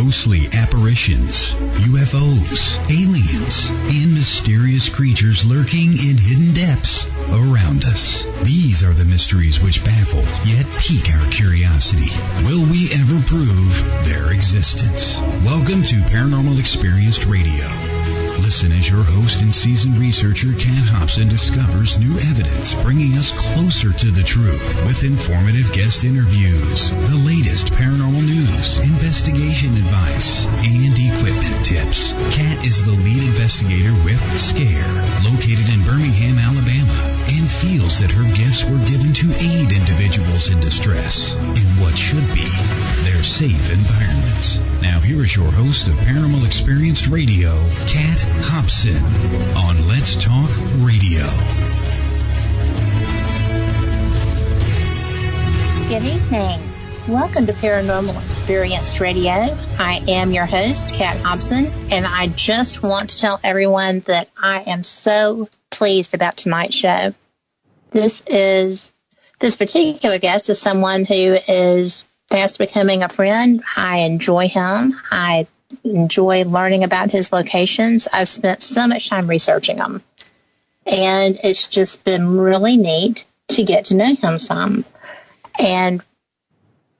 ghostly apparitions, UFOs, aliens, and mysterious creatures lurking in hidden depths around us. These are the mysteries which baffle, yet pique our curiosity. Will we ever prove their existence? Welcome to Paranormal Experienced Radio. Listen as your host and seasoned researcher Kat Hobson discovers new evidence, bringing us closer to the truth with informative guest interviews, the latest paranormal news, investigation advice, and equipment tips. Kat is the lead investigator with SCARE, located in Birmingham, Alabama, and feels that her gifts were given to aid individuals in distress in what should be their safe environments. Now here is your host of Paranormal Experienced Radio, Kat Hobson, on Let's Talk Radio. Good evening. Welcome to Paranormal Experienced Radio. I am your host, Kat Hobson, and I just want to tell everyone that I am so pleased about tonight's show. This particular guest is someone who is fast becoming a friend. I enjoy him. I enjoy learning about his locations. I've spent so much time researching them, and it's just been really neat to get to know him some. And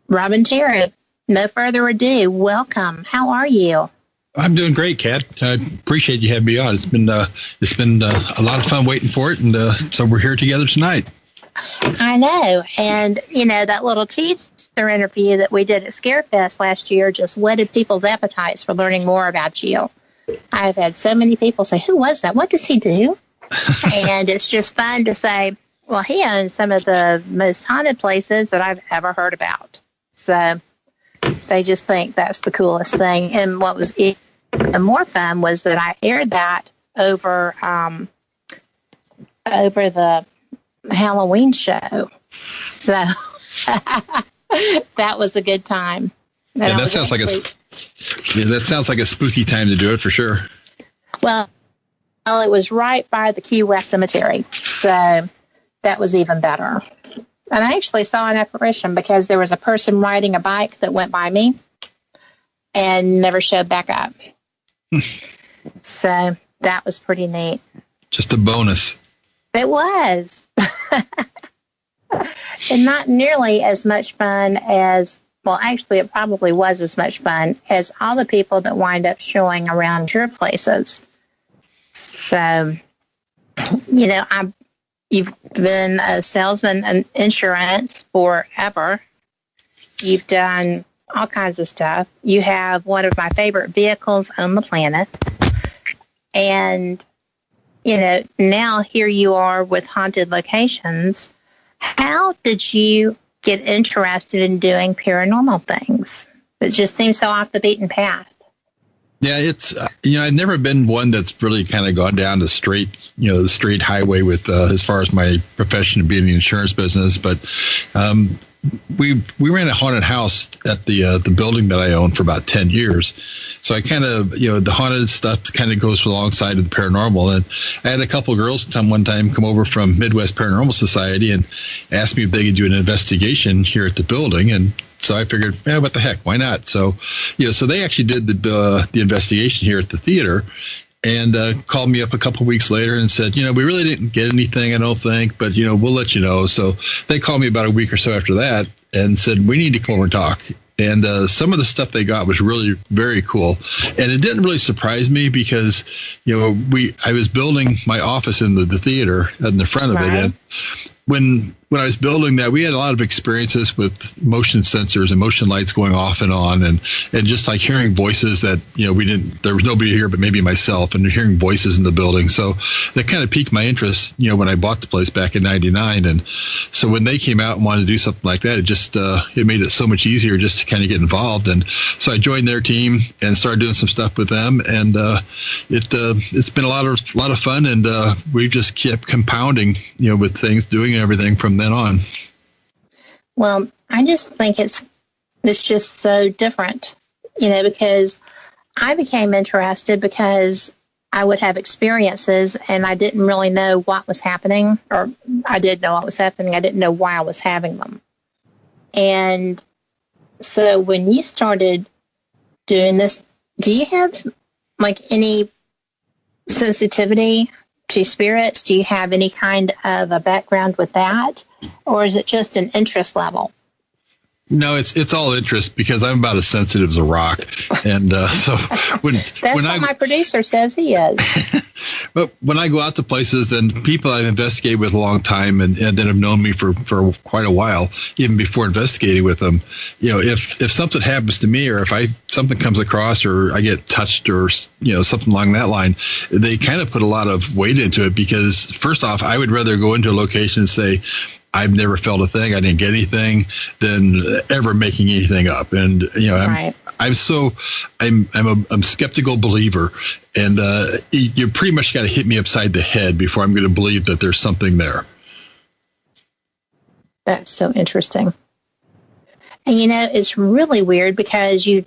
Robbin Terry, no further ado, welcome. How are you? I'm doing great, Kat. I appreciate you having me on. It's been a lot of fun waiting for it, and so we're here together tonight. I know, and that little teaser interview that we did at Scarefest last year just whetted people's appetites for learning more about you. I've had so many people say, "Who was that? What does he do?" And it's just fun to say, well, he owns some of the most haunted places that I've ever heard about. So they just think that's the coolest thing. And what was even more fun was that I aired that over the Halloween show. So that was a good time. Yeah, that sounds like a spooky time to do it for sure. Well, it was right by the Key West Cemetery, so that was even better. And I actually saw an apparition because there was a person riding a bike that went by me and never showed back up. So that was pretty neat. Just a bonus. It was. And not nearly as much fun as, well, actually, it probably was as much fun as all the people that wind up showing around your places. So, you've been a salesman in insurance forever. You've done all kinds of stuff. You have one of my favorite vehicles on the planet. And, now here you are with haunted locations. How did you get interested in doing paranormal things? It just seems so off the beaten path. Yeah, it's, I've never been one that's really kind of gone down the straight highway with, as far as my profession of being in the insurance business. But we ran a haunted house at the building that I owned for about 10 years. So I kind of, the haunted stuff kind of goes alongside of the paranormal. And I had a couple of girls one time come over from Midwest Paranormal Society and asked me if they could do an investigation here at the building. And so I figured, what the heck, why not? So, so they actually did the investigation here at the theater and called me up a couple of weeks later and said, we really didn't get anything, I don't think, but, we'll let you know. So they called me about a week or so after that and said, we need to come over and talk. And some of the stuff they got was really very cool. And it didn't really surprise me because, I was building my office in the theater in the front of it. And when I was building that, we had a lot of experiences with motion sensors and motion lights going off and on, and just like hearing voices that, there was nobody here but maybe myself, and hearing voices in the building. So that kind of piqued my interest, when I bought the place back in 99. And so when they came out and wanted to do something like that, it just, it made it so much easier just to kind of get involved. And so I joined their team and started doing some stuff with them. And, it's been a lot of fun. And, we just kept compounding, with things, doing everything from then on. Well, I just think it's just so different, because I became interested because I would have experiences and I didn't really know what was happening, or I did know what was happening. I didn't know why I was having them. And so when you started doing this, do you have like any sensitivity to spirits? Do you have any kind of a background with that? Or is it just an interest level? No, it's all interest because I'm about as sensitive as a rock, and so that's what my producer says he is. But when I go out to places, then people I've investigated with a long time and that have known me for quite a while, even before investigating with them, if something happens to me or if something comes across or I get touched or something along that line, they kind of put a lot of weight into it because first off, I would rather go into a location and say, I've never felt a thing. I didn't get anything than ever making anything up. And, I'm a skeptical believer. And you pretty much got to hit me upside the head before I'm going to believe that there's something there. That's so interesting. And, it's really weird because you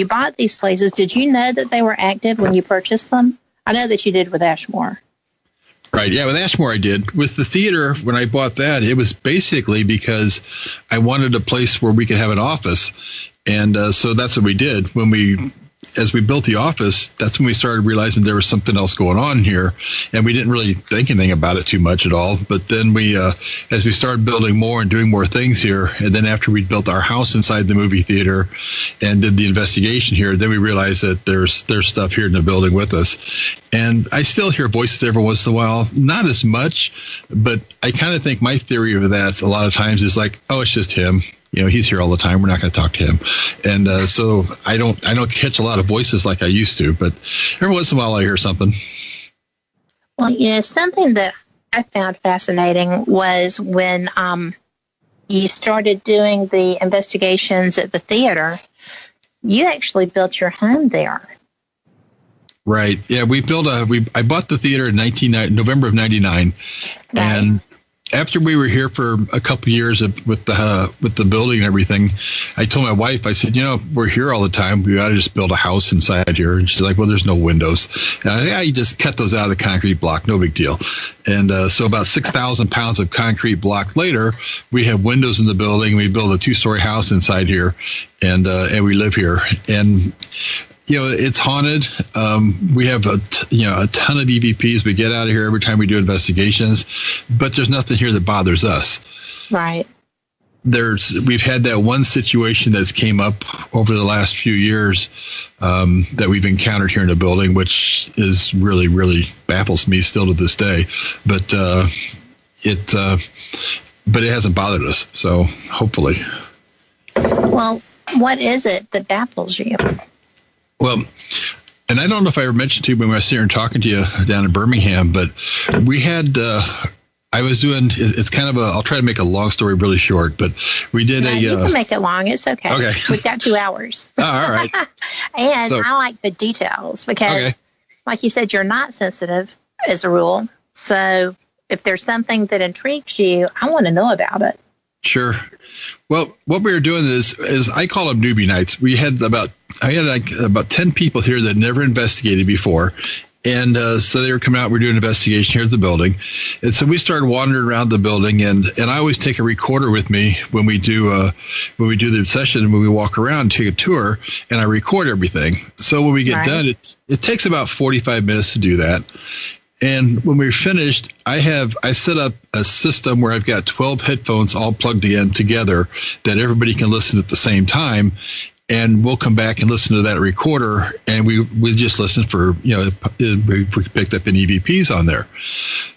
bought these places. Did you know that they were active when you purchased them? I know that you did with Ashmore. Right. Yeah. With Ashmore, I did. With the theater, when I bought that, it was basically because I wanted a place where we could have an office. And so that's what we did. As we built the office, that's when we started realizing there was something else going on here. And we didn't really think anything about it too much at all. But then as we started building more and doing more things here, and then after we built our house inside the movie theater and did the investigation here, then we realized that there's stuff here in the building with us. And I still hear voices every once in a while, not as much, but I kind of think my theory of that a lot of times is like, oh, it's just him. He's here all the time. We're not going to talk to him. And so I don't catch a lot of voices like I used to, but every once in a while I hear something. Well, something that I found fascinating was when you started doing the investigations at the theater, you actually built your home there. Right. Yeah, I bought the theater in November of 99. Right. And after we were here for a couple of years with the building and everything, I told my wife, I said, we're here all the time. We ought to just build a house inside here. And she's like, well, there's no windows. And I think you just cut those out of the concrete block. No big deal. And so about 6,000 pounds of concrete block later, we have windows in the building. We build a 2-story house inside here, and we live here. And it's haunted. We have a ton of EVPs we get out of here every time we do investigations, but there's nothing here that bothers us. Right. We've had that one situation that's came up over the last few years that we've encountered here in the building, which is really, really baffles me still to this day. But it hasn't bothered us. So hopefully. Well, what is it that baffles you? Well, and I don't know if I ever mentioned to you when I was here and talking to you down in Birmingham, but we had, I was doing, it's kind of I'll try to make a long story really short, but we did you can make it long. It's okay. Okay. We've got 2 hours. Oh, all right. And I like the details because, like you said, you're not sensitive as a rule. So if there's something that intrigues you, I want to know about it. Sure. Well, what we were doing is I call them newbie nights. I had about 10 people here that never investigated before. And so they were coming out. We're doing an investigation here at the building. And so we started wandering around the building. And I always take a recorder with me when we do the session, when we walk around, take a tour, and I record everything. So when we get done, it takes about 45 minutes to do that. And when we're finished, I set up a system where I've got 12 headphones all plugged in together that everybody can listen at the same time. And we'll come back and listen to that recorder, and we just listen for, we picked up any EVPs on there.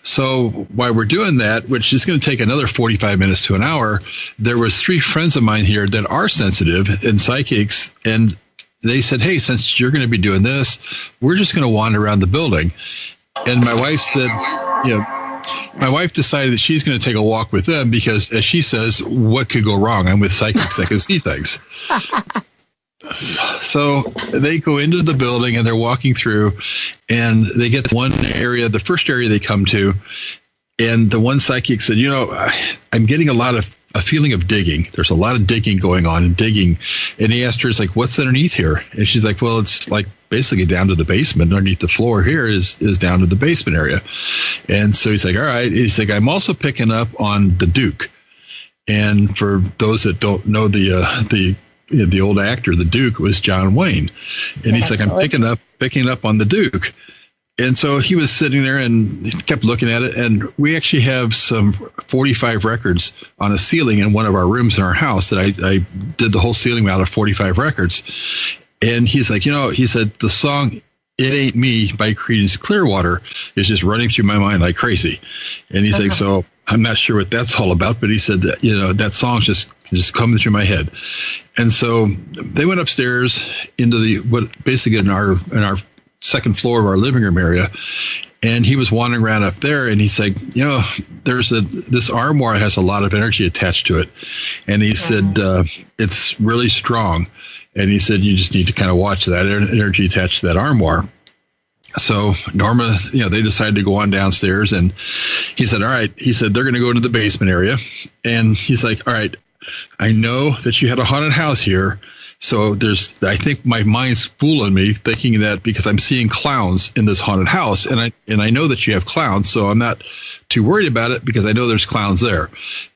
So while we're doing that, which is going to take another 45 minutes to an hour, there was 3 friends of mine here that are sensitive and psychics, and they said, hey, since you're going to be doing this, we're just going to wander around the building. And my wife said, my wife decided that she's going to take a walk with them because, as she says, what could go wrong? I'm with psychics that can see things. So they go into the building and they're walking through, and they get to one area, the first area they come to, and the one psychic said, I'm getting a feeling of digging. There's a lot of digging going on and digging. And he asked her, it's like, what's underneath here? And she's like, well, it's like basically down to the basement. Underneath the floor here is down to the basement area. And so he's like, all right. He's like, I'm also picking up on the Duke. And for those that don't know the the old actor, the Duke, was John Wayne. And he's like, I'm picking up on the Duke. And so he was sitting there and he kept looking at it. And we actually have some 45 records on a ceiling in one of our rooms in our house that I did the whole ceiling out of 45 records. And he's like, he said, the song It Ain't Me by Creedence Clearwater is just running through my mind like crazy. And he's like, so I'm not sure what that's all about, but he said that, that song's just coming through my head. And so they went upstairs into basically in our second floor of our living room area. And he was wandering around up there and he's like, there's this armoire has a lot of energy attached to it. And he said, it's really strong. And he said, you just need to kind of watch that energy attached to that armoire. So Norma, they decided to go on downstairs and he said, all right, he said, they're going to go into the basement area. And he's like, all right, I know that you had a haunted house here. So I think my mind's fooling me thinking that because I'm seeing clowns in this haunted house and I know that you have clowns. So I'm not too worried about it because I know there's clowns there.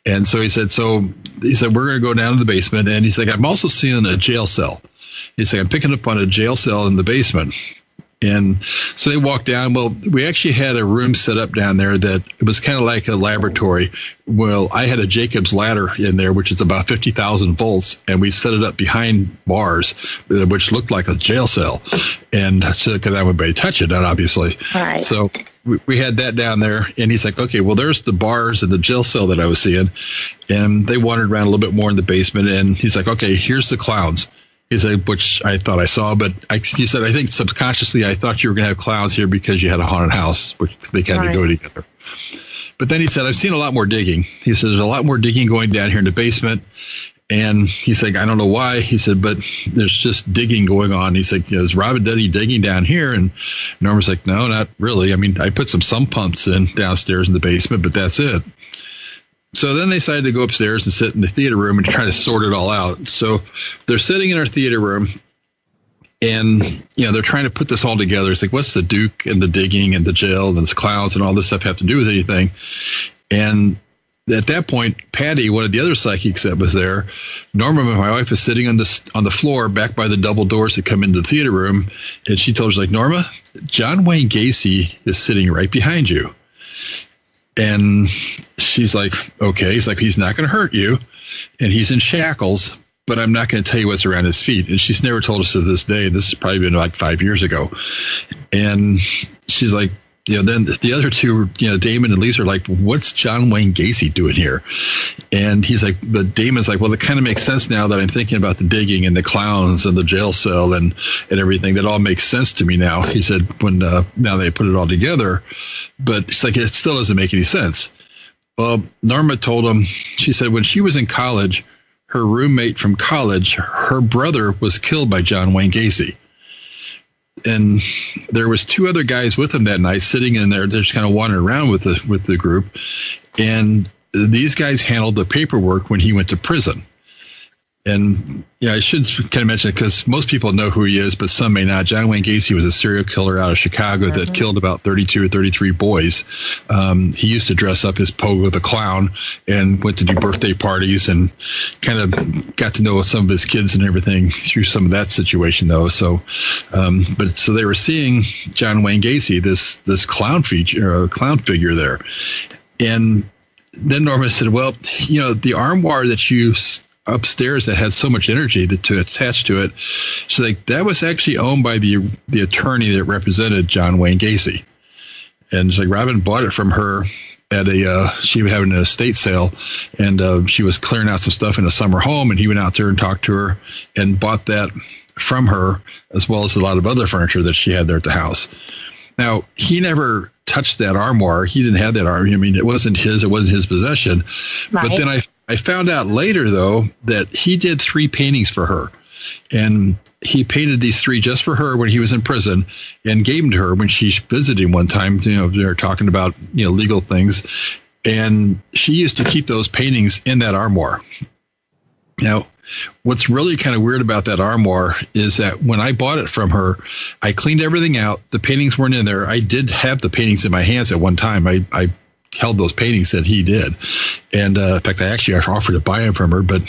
And so he said, we're going to go down to the basement. And he's like, I'm also seeing a jail cell. He's like, I'm picking up on a jail cell in the basement. And so they walked down. Well, we actually had a room set up down there that it was kind of like a laboratory. Well, I had a Jacob's ladder in there, which is about 50,000 volts. And we set it up behind bars, which looked like a jail cell. And so, because I wouldn't touch it, obviously. All right. So we had that down there. And he's like, okay, well, there's the bars and the jail cell that I was seeing. And they wandered around a little bit more in the basement. And he's like, okay, here's the clowns. He said, which I thought I saw, but he said, I think subconsciously I thought you were going to have clowns here because you had a haunted house, which they kind of go together. But then he said, I've seen a lot more digging. He said, there's a lot more digging going down here in the basement. And he's like, I don't know why. He said, but there's just digging going on. He's like, is Robbin Terry digging down here? And Norma's like, no, not really. I mean, I put some sump pumps in downstairs in the basement, but that's it. So then they decided to go upstairs and sit in the theater room and try to sort it all out. So they're sitting in our theater room and, they're trying to put this all together. It's like, what's the Duke and the digging and the jail and the clowns and all this stuff have to do with anything? And at that point, Patty, one of the other psychics that was there, Norma, my wife, is sitting on the floor back by the double doors that come into the theater room. And she told us, like, Norma, John Wayne Gacy is sitting right behind you. And she's like, okay. He's like, he's not going to hurt you. And he's in shackles, but I'm not going to tell you what's around his feet. And she's never told us to this day. This has probably been like 5 years ago. And she's like, then the other two, Damon and Lisa are like, what's John Wayne Gacy doing here? And he's like, but Damon's like, well, it kind of makes sense now that I'm thinking about the digging and the clowns and the jail cell and everything. That all makes sense to me now. He said, when now they put it all together, but it's like, it still doesn't make any sense. Well, Norma told him, she said, when she was in college, her roommate from college, her brother was killed by John Wayne Gacy. And there was two other guys with him that night sitting in there. They're just kind of wandering around with the group. And these guys handled the paperwork when he went to prison. And I should kind of mention it because most people know who he is, but some may not. John Wayne Gacy was a serial killer out of Chicago that killed about 32 or 33 boys. He used to dress up as Pogo the Clown and went to do birthday parties and kind of got to know some of his kids and everything through some of that situation, though. So, so they were seeing John Wayne Gacy, this clown figure there. And then Norma said, well, the armoire that you upstairs that had so much energy to attach to it. So that was actually owned by the attorney that represented John Wayne Gacy. And it's like Robbin bought it from her at she was having an estate sale and she was clearing out some stuff in a summer home and he went out there and talked to her and bought that from her as well as a lot of other furniture that she had there at the house. Now, he never touched that armoire. He didn't have that armoire. I mean, it wasn't his possession. Right. But then I found out later, though, that he did 3 paintings for her. And he painted these 3 just for her when he was in prison and gave them to her when she visited him one time. They were talking about, legal things. And she used to keep those paintings in that armoire. Now, what's really kind of weird about that armoire is that when I bought it from her, I cleaned everything out. The paintings weren't in there. I did have the paintings in my hands at one time. I held those paintings that he did. And in fact, I actually offered to buy them from her, but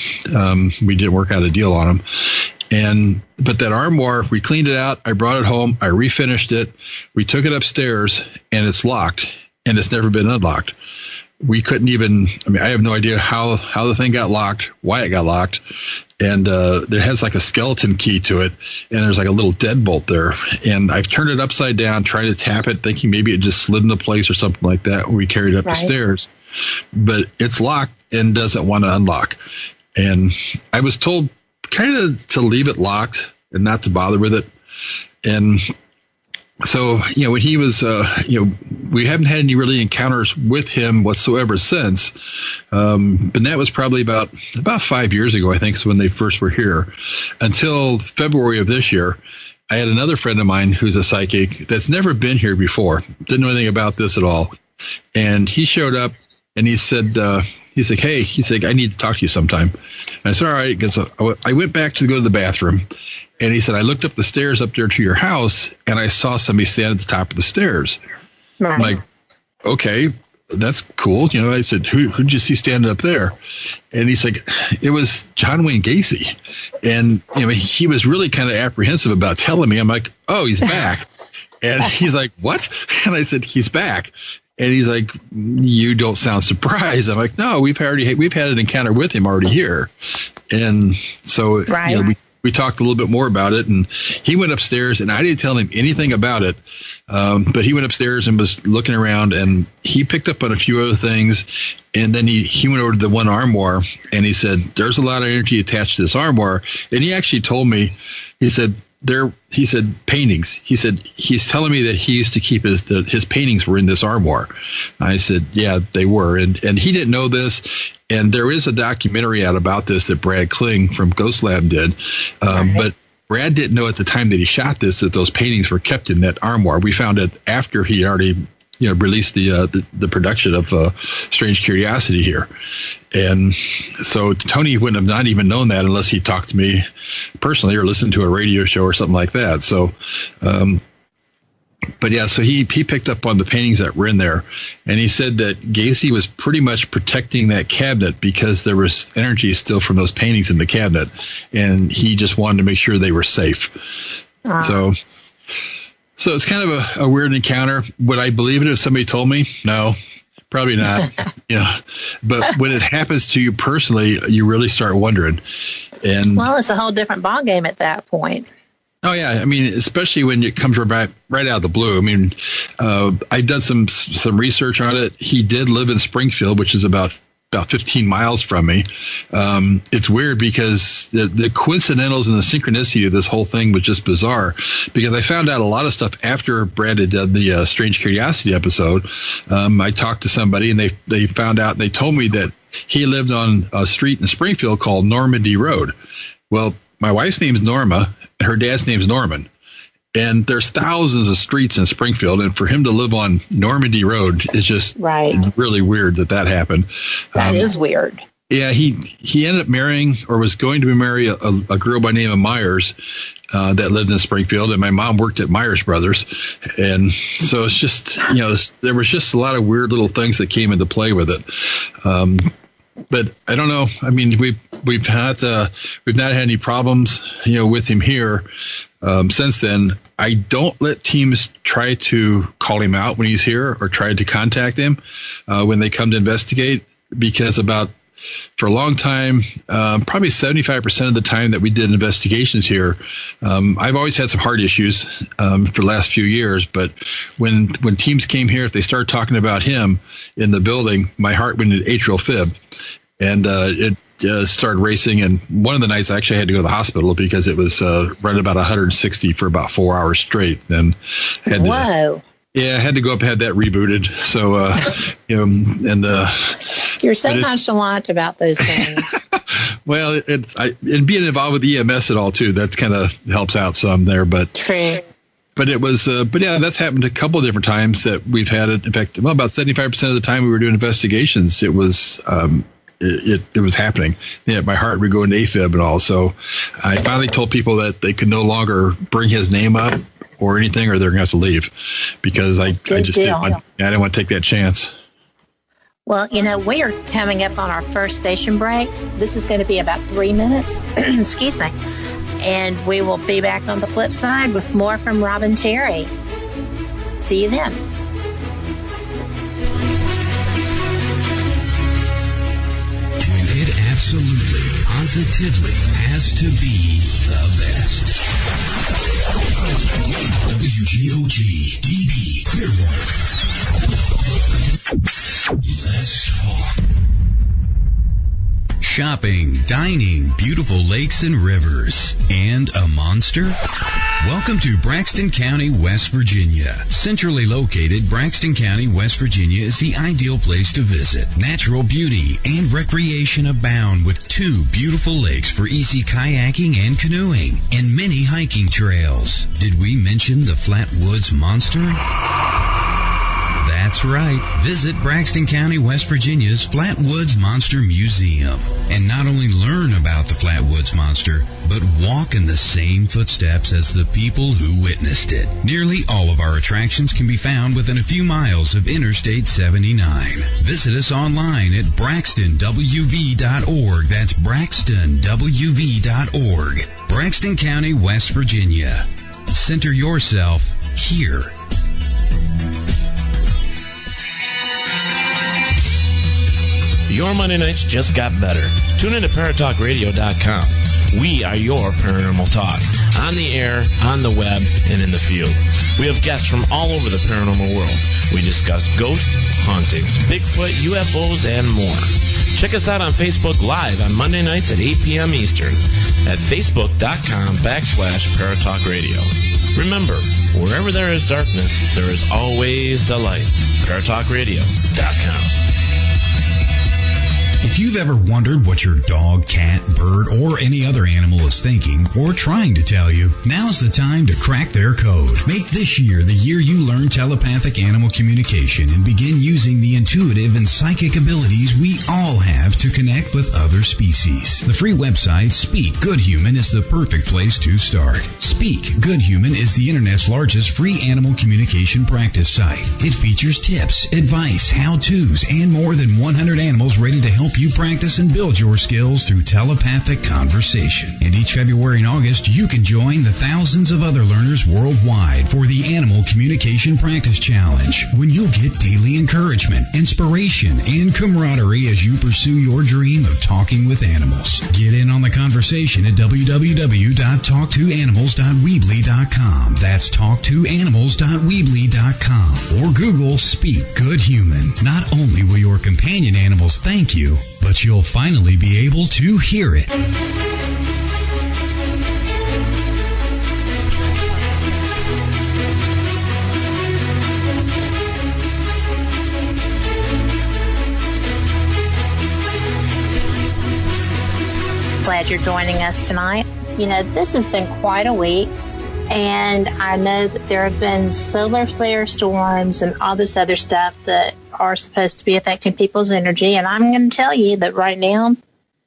we didn't work out a deal on them. But that armoire, we cleaned it out. I brought it home. I refinished it. We took it upstairs, and it's locked, and it's never been unlocked. We couldn't even, I have no idea how the thing got locked, why it got locked. And it has like a skeleton key to it, and there's like a little deadbolt there. And I've turned it upside down, trying to tap it, thinking maybe it just slid into place or something like that when we carried it up the stairs. But it's locked and doesn't want to unlock. And I was told kind of to leave it locked and not to bother with it. And so, when he was, we haven't had any really encounters with him whatsoever since. But that was probably about 5 years ago, I think, is when they first were here. Until February of this year, I had another friend of mine who's a psychic that's never been here before, didn't know anything about this at all. And he showed up and he said, he's like, hey, I need to talk to you sometime. And I said, all right, because I went back to go to the bathroom. And he said, I looked up the stairs up there to your house, and I saw somebody stand at the top of the stairs. Right. I'm like, okay, that's cool. I said, who'd you see standing up there? And he's like, it was John Wayne Gacy. And, he was really kind of apprehensive about telling me. I'm like, oh, he's back. And he's like, what? And I said, he's back. And he's like, you don't sound surprised. I'm like, no, we've had an encounter with him already here. And so, we talked a little bit more about it, and he went upstairs, and I didn't tell him anything about it. But he went upstairs and was looking around, and he picked up on a few other things. And then he went over to the one armoire, and he said, there's a lot of energy attached to this armoire. And he actually told me, he said paintings. He said, he's telling me that he used to keep his paintings were in this armoire. I said, yeah, they were. And he didn't know this. And there is a documentary out about this that Brad Kling from Ghost Lab did. But Brad didn't know at the time that he shot this that those paintings were kept in that armoire. We found it after he already released the production of Strange Curiosity here. And so Tony wouldn't have not even known that unless he talked to me personally or listened to a radio show or something like that. So, but yeah, so he picked up on the paintings that were in there, and he said that Gacy was pretty much protecting that cabinet because there was energy still from those paintings in the cabinet, and he just wanted to make sure they were safe. So it's kind of a weird encounter. Would I believe it if somebody told me? No, probably not. But when it happens to you personally, you really start wondering. And it's a whole different ballgame at that point. Oh yeah, especially when it comes right out of the blue. I've done some research on it. He did live in Springfield, which is about 15 miles from me. It's weird because the coincidentals and the synchronicity of this whole thing was just bizarre, because I found out a lot of stuff after Brad had done the Strange Curiosity episode. I talked to somebody, and they found out, and they told me that he lived on a street in Springfield called Normandy Road. Well, my wife's name's Norma, and her dad's name's Norman. And there's thousands of streets in Springfield, and for him to live on Normandy Road is just really weird that happened. That is weird. Yeah, he ended up marrying, or was going to marry, a girl by the name of Myers that lived in Springfield, and my mom worked at Myers Brothers. And so it's just, there was just a lot of weird little things that came into play with it. But I don't know. We've not had any problems, with him here. Since then, I don't let teams try to call him out when he's here or try to contact him when they come to investigate, because for a long time, probably 75% of the time that we did investigations here, I've always had some heart issues for the last few years. But when teams came here, if they started talking about him in the building, my heart went into atrial fib, and it started racing. And one of the nights I actually had to go to the hospital because it was running about 160 for about 4 hours straight. And I had to go up and have that rebooted. So, you're so nonchalant about those things. Well, and being involved with EMS and all too, that kind of helps out some there. But true. But it was, that's happened a couple of different times that we've had it. In fact, about 75% of the time we were doing investigations, it was. It was happening. Yeah, my heart would go into AFib and all. So I finally told people that they could no longer bring his name up or anything, or they're going to have to leave, because I didn't want to take that chance. Well, we are coming up on our first station break. This is going to be about 3 minutes. Excuse me. And we will be back on the flip side with more from Robbin Terry. See you then. When it absolutely, positively has to be the best. WGOG DB Clearwater. Let's talk. Shopping, dining, beautiful lakes and rivers, and a monster? Welcome to Braxton County, West Virginia. Centrally located, Braxton County, West Virginia is the ideal place to visit. Natural beauty and recreation abound with 2 beautiful lakes for easy kayaking and canoeing, and many hiking trails. Did we mention the Flatwoods Monster? That's right. Visit Braxton County, West Virginia's Flatwoods Monster Museum and not only learn about the Flatwoods Monster, but walk in the same footsteps as the people who witnessed it. Nearly all of our attractions can be found within a few miles of Interstate 79. Visit us online at braxtonwv.org. That's braxtonwv.org. Braxton County, West Virginia. Center yourself here. Your Monday nights just got better. Tune in to ParatalkRadio.com. We are your paranormal talk. On the air, on the web, and in the field. We have guests from all over the paranormal world. We discuss ghosts, hauntings, Bigfoot, UFOs, and more. Check us out on Facebook Live on Monday nights at 8 p.m. Eastern at Facebook.com/ParatalkRadio. Remember, wherever there is darkness, there is always the light. ParatalkRadio.com. If you've ever wondered what your dog, cat, bird, or any other animal is thinking or trying to tell you, now's the time to crack their code. Make this year the year you learn telepathic animal communication and begin using the intuitive and psychic abilities we all have to connect with other species. The free website Speak Good Human is the perfect place to start. Speak Good Human is the internet's largest free animal communication practice site. It features tips, advice, how-tos, and more than 100 animals ready to help you practice and build your skills through telepathic conversation. And each February and August, you can join the thousands of other learners worldwide for the Animal Communication Practice Challenge, when you'll get daily encouragement, inspiration, and camaraderie as you pursue your dream of talking with animals. Get in on the conversation at www.talktoanimals.weebly.com. That's talktoanimals.weebly.com. Or Google Speak Good Human. Not only will your companion animals thank you, but you'll finally be able to hear it. Glad you're joining us tonight. This has been quite a week, and I know that there have been solar flare storms and all this other stuff that are supposed to be affecting people's energy. And I'm going to tell you that right now,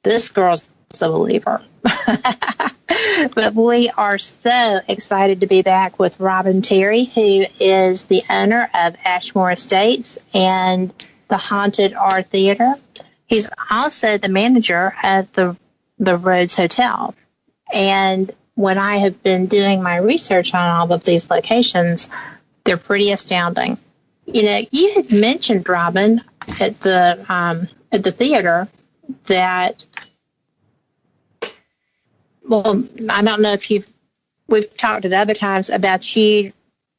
this girl's a believer. But we are so excited to be back with Robbin Terry, who is the owner of Ashmore Estates and the Haunted Art Theater. He's also the manager of the Rhodes Hotel. And when I have been doing my research on all of these locations, they're pretty astounding. You had mentioned, Robbin, at the theater that, well, I don't know if we've talked at other times about you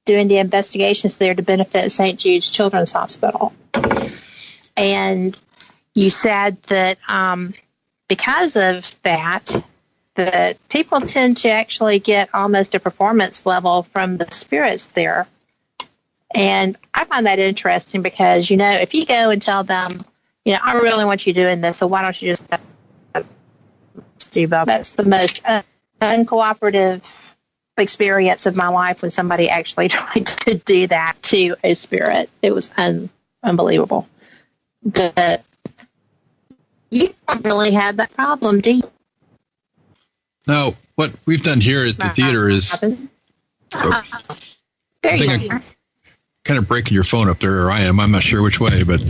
doing the investigations there to benefit St. Jude's Children's Hospital. And you said that because of that people tend to actually get almost a performance level from the spirits there. And I find that interesting because, if you go and tell them, I really want you doing this, so why don't you just do both? That's the most uncooperative experience of my life when somebody actually tried to do that to a spirit. It was unbelievable. But you don't really have that problem, do you? No, what we've done here at the theater is... there you go. Kind of breaking your phone up there, or I am. I'm not sure which way, but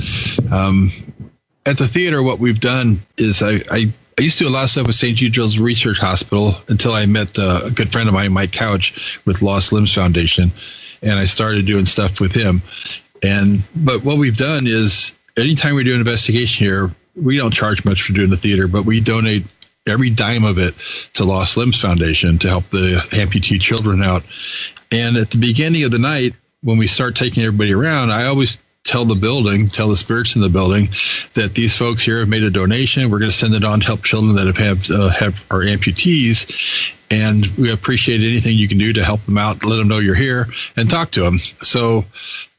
at the theater, what we've done is I used to do a lot of stuff with St. Jude Children's Research Hospital until I met a good friend of mine, Mike Couch, with Lost Limbs Foundation, and I started doing stuff with him. But what we've done is anytime we do an investigation here, we don't charge much for doing the theater, but we donate every dime of it to Lost Limbs Foundation to help the amputee children out. And at the beginning of the night, when we start taking everybody around, I always tell the spirits in the building that these folks here have made a donation. We're going to send it on to help children that have our amputees, and we appreciate anything you can do to help them out, let them know you're here, and talk to them. So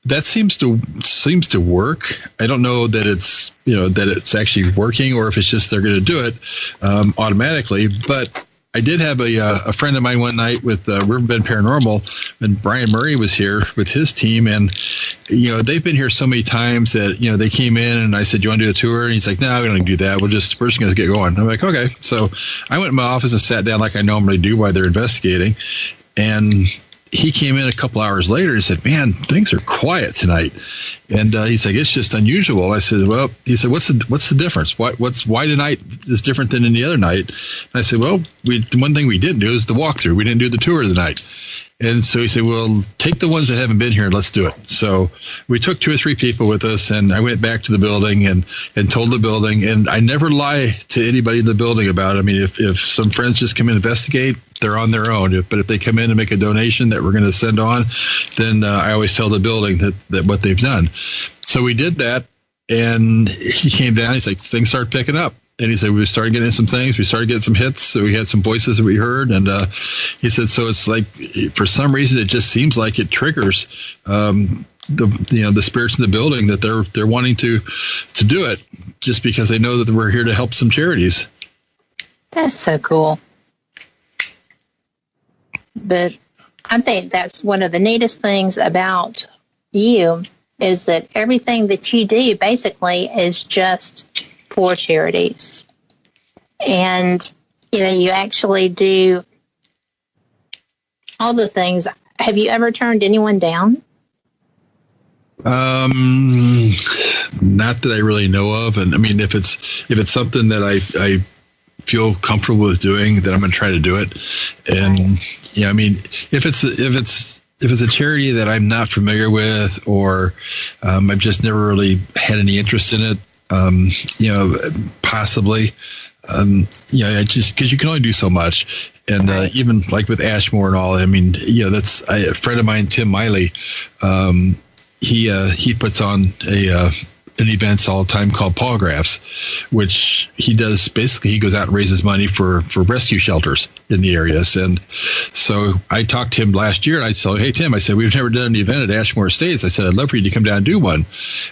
that seems to work. I don't know that it's actually working, or if it's just they're going to do it automatically. But I did have a friend of mine one night with Riverbend Paranormal, and Brian Murray was here with his team, and they've been here so many times that they came in and I said, "You want to do a tour?" And he's like, "No, we don't do that. We're just going to get going." I'm like, "Okay." So I went in my office and sat down like I normally do while they're investigating, and he came in a couple hours later and said, "Man, things are quiet tonight." And he's like, "It's just unusual." I said, "Well," he said, "What's the difference? Why tonight is different than any other night?" And I said, "Well, the one thing we didn't do is the walkthrough. We didn't do the tour of the night." And so he said, "Well, take the ones that haven't been here and let's do it." So we took 2 or 3 people with us, and I went back to the building and told the building, and I never lie to anybody in the building about it. I mean, if some friends just come in and investigate, they're on their own. But if they come in and make a donation that we're going to send on, then I always tell the building that what they've done. So we did that, and he came down. He's like, things started picking up. And he said, we started getting some things. We started getting some hits. So we had some voices that we heard. And he said, so it's like, for some reason, it just seems like it triggers the spirits in the building that they're wanting to do it, just because they know that we're here to help some charities. That's so cool. But I think that's one of the neatest things about you, is that everything that you do basically is just for charities. And, you actually do all the things. Have you ever turned anyone down? Not that I really know of. And I mean, if it's something that I feel comfortable with doing, then I'm going to try to do it. And I mean, if it's a charity that I'm not familiar with, or I've just never really had any interest in it, possibly, just because you can only do so much. And even like with Ashmore and all, I mean, that's a friend of mine, Tim Miley. He puts on an events all the time called Pawgraphs, which he does. Basically, he goes out and raises money for rescue shelters in the areas. And so I talked to him last year, and I said, "Hey, Tim," I said, "we've never done an event at Ashmore Estates." I said, "I'd love for you to come down and do one."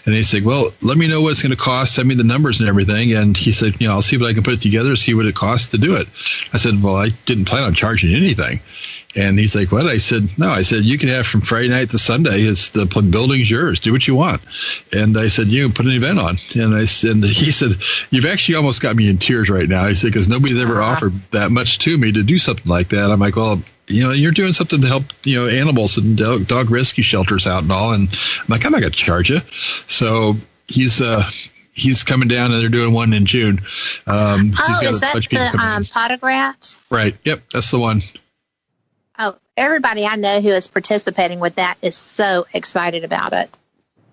And he said, "Well, let me know what it's going to cost. Send me the numbers and everything." And he said, "I'll see what I can put it together, see what it costs to do it." I said, "Well, I didn't plan on charging anything." And he's like, "What?" I said, "No." I said, "You can have from Friday night to Sunday. It's the building's yours. Do what you want." And I said, "You can put an event on." And he said, "You've actually almost got me in tears right now." He said, "Because nobody's ever offered that much to me to do something like that." I'm like, "Well, you're doing something to help, animals and dog rescue shelters out and all." And I'm like, "I'm not going to charge you." So he's coming down, and they're doing one in June. Is that the photographs? Right. Yep. That's the one. Oh, everybody I know who is participating with that is so excited about it.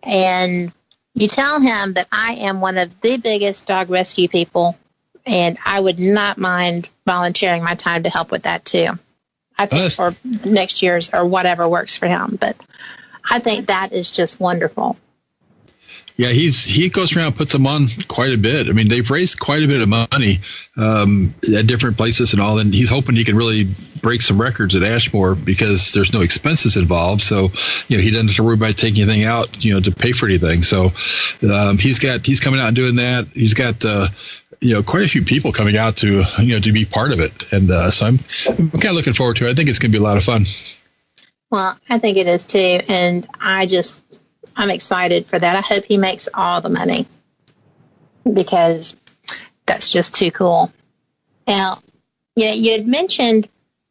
And you tell him that I am one of the biggest dog rescue people, and I would not mind volunteering my time to help with that too. I think for next year's or whatever works for him. But I think that is just wonderful. Yeah, he goes around and puts them on quite a bit. I mean, they've raised quite a bit of money at different places and all, and he's hoping he can really break some records at Ashmore because there's no expenses involved. So, he doesn't have to worry about taking anything out, to pay for anything. So he's coming out and doing that. He's got quite a few people coming out to to be part of it, and so I'm kind of looking forward to it. I think it's going to be a lot of fun. Well, I think it is too, and I'm excited for that. I hope he makes all the money, because that's just too cool. Now, you had mentioned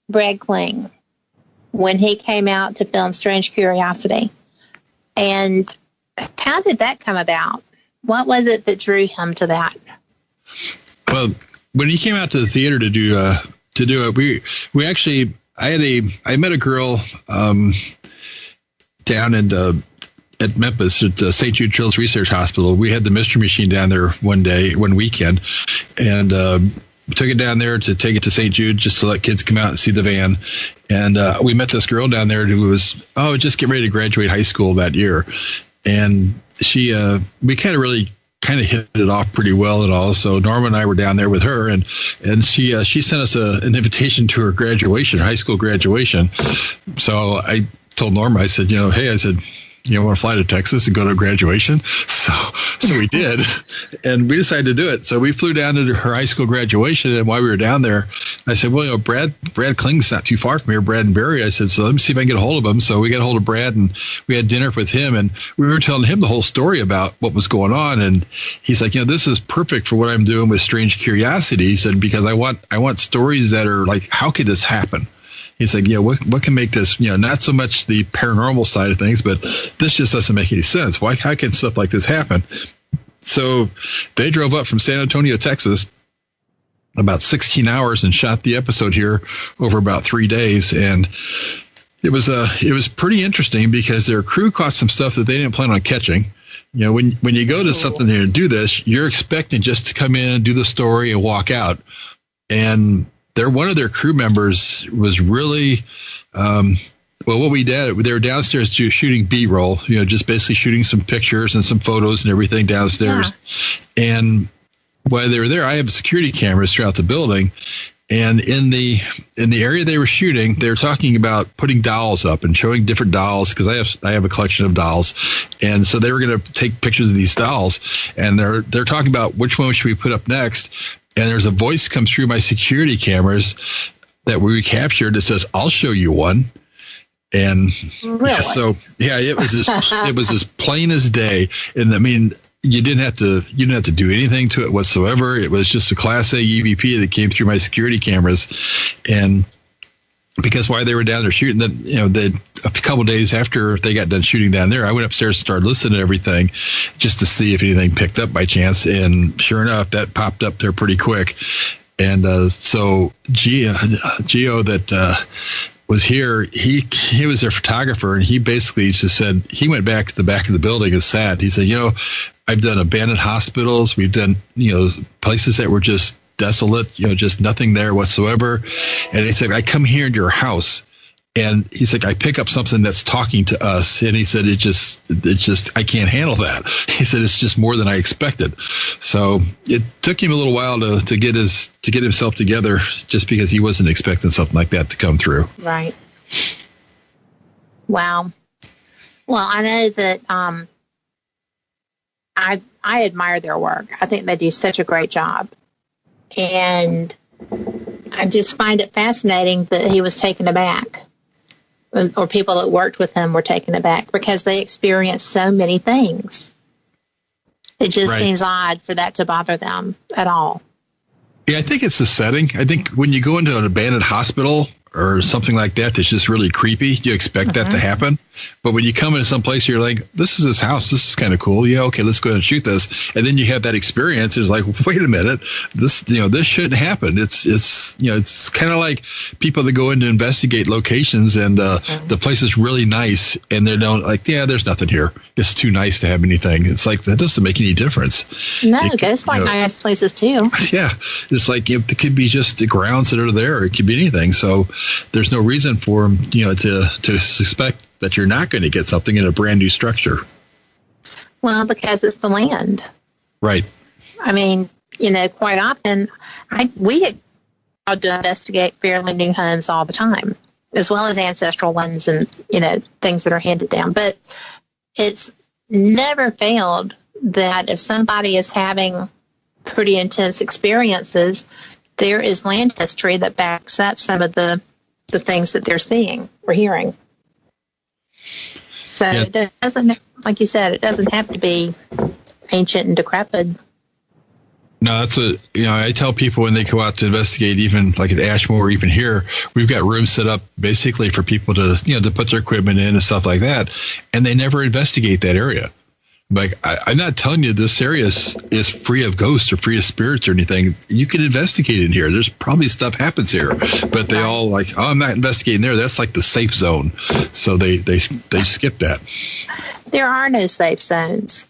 Brad Kling when he came out to film Strange Curiosity. And how did that come about? What was it that drew him to that? Well, when he came out to the theater to do it, we actually, I met a girl down at Memphis at St. Jude Children's Research Hospital. We had the Mystery Machine down there one weekend, and took it down there to take it to St. Jude just to let kids come out and see the van. And we met this girl down there who was just getting ready to graduate high school that year, and we kind of hit it off pretty well and all. So Norma and I were down there with her, and she sent us an invitation to her graduation, high school graduation. So I told Norma, I said, hey, I said, you want to fly to Texas and go to graduation? So we did, and we decided to do it. So we flew down to her high school graduation, and while we were down there, I said, well, Brad Kling's not too far from here, Brad and Barry. I said, so let me see if I can get a hold of him. So we got a hold of Brad, and we had dinner with him, and we were telling him the whole story about what was going on. And he's like, this is perfect for what I'm doing with Strange Curiosities, and because I want stories that are like, how could this happen? He's like, what can make this, not so much the paranormal side of things, but this just doesn't make any sense. How can stuff like this happen? So they drove up from San Antonio, Texas, about 16 hours and shot the episode here over about 3 days. And it was pretty interesting because their crew caught some stuff that they didn't plan on catching. When you go to something here and do this, you're expecting just to come in and do the story and walk out. And one of their crew members was really, what we did, they were downstairs shooting B-roll, just basically shooting some pictures and some photos and everything downstairs. Yeah. And while they were there, I have security cameras throughout the building. And in the area they were shooting, they were talking about putting dolls up and showing different dolls, because I have a collection of dolls, and so they were going to take pictures of these dolls, and they're talking about which one should we put up next. And there's a voice comes through my security cameras that we captured that says, "I'll show you one." And really? It was as plain as day. And I mean, you didn't have to do anything to it whatsoever. It was just a Class A EVP that came through my security cameras. And because while they were down there shooting, then a couple of days after they got done shooting down there, I went upstairs and started listening to everything just to see if anything picked up by chance. And sure enough, that popped up there pretty quick. And so Gio that was here, he was their photographer, and he basically just said, he went back to the back of the building and sat. He said, I've done abandoned hospitals. We've done, places that were just desolate, just nothing there whatsoever. And he said, I come here into your house, and he's like, I pick up something that's talking to us. And he said, it just, I can't handle that. He said, it's just more than I expected. So it took him a little while to get himself together, just because he wasn't expecting something like that to come through. Right. Wow. Well, I know that, I admire their work. I think they do such a great job. And I just find it fascinating that he was taken aback, or people that worked with him were taken aback, because they experienced so many things. It just seems odd for that to bother them at all. Yeah, I think it's the setting. I think when you go into an abandoned hospital or something like that that's just really creepy, you expect that to happen. But when you come into some place, you're like, this is his house. This is kind of cool. Okay, let's go ahead and shoot this. And then you have that experience. It's like, wait a minute, this shouldn't happen. It's kind of like people that go in to investigate locations, and the place is really nice, and they're there's nothing here. It's too nice to have anything. It's like, that doesn't make any difference. No, there's nice places too. Yeah, it's like, it could be just the grounds that are there. It could be anything. So there's no reason for them, to suspect that you're not going to get something in a brand new structure. Well, because it's the land. Right. I mean, quite often we get called to investigate fairly new homes all the time, as well as ancestral ones and, things that are handed down. But it's never failed that if somebody is having pretty intense experiences, there is land history that backs up some of the things that they're seeing or hearing. So It doesn't, like you said, it doesn't have to be ancient and decrepit. No, that's what, I tell people when they go out to investigate, even like at Ashmore or even here, we've got rooms set up basically for people to, to put their equipment in and stuff like that. And they never investigate that area. Like, I'm not telling you this area is free of ghosts or free of spirits or anything. You can investigate in here. There's probably stuff happens here, but they all like, oh, I'm not investigating there. That's like the safe zone. So they skip that. There are no safe zones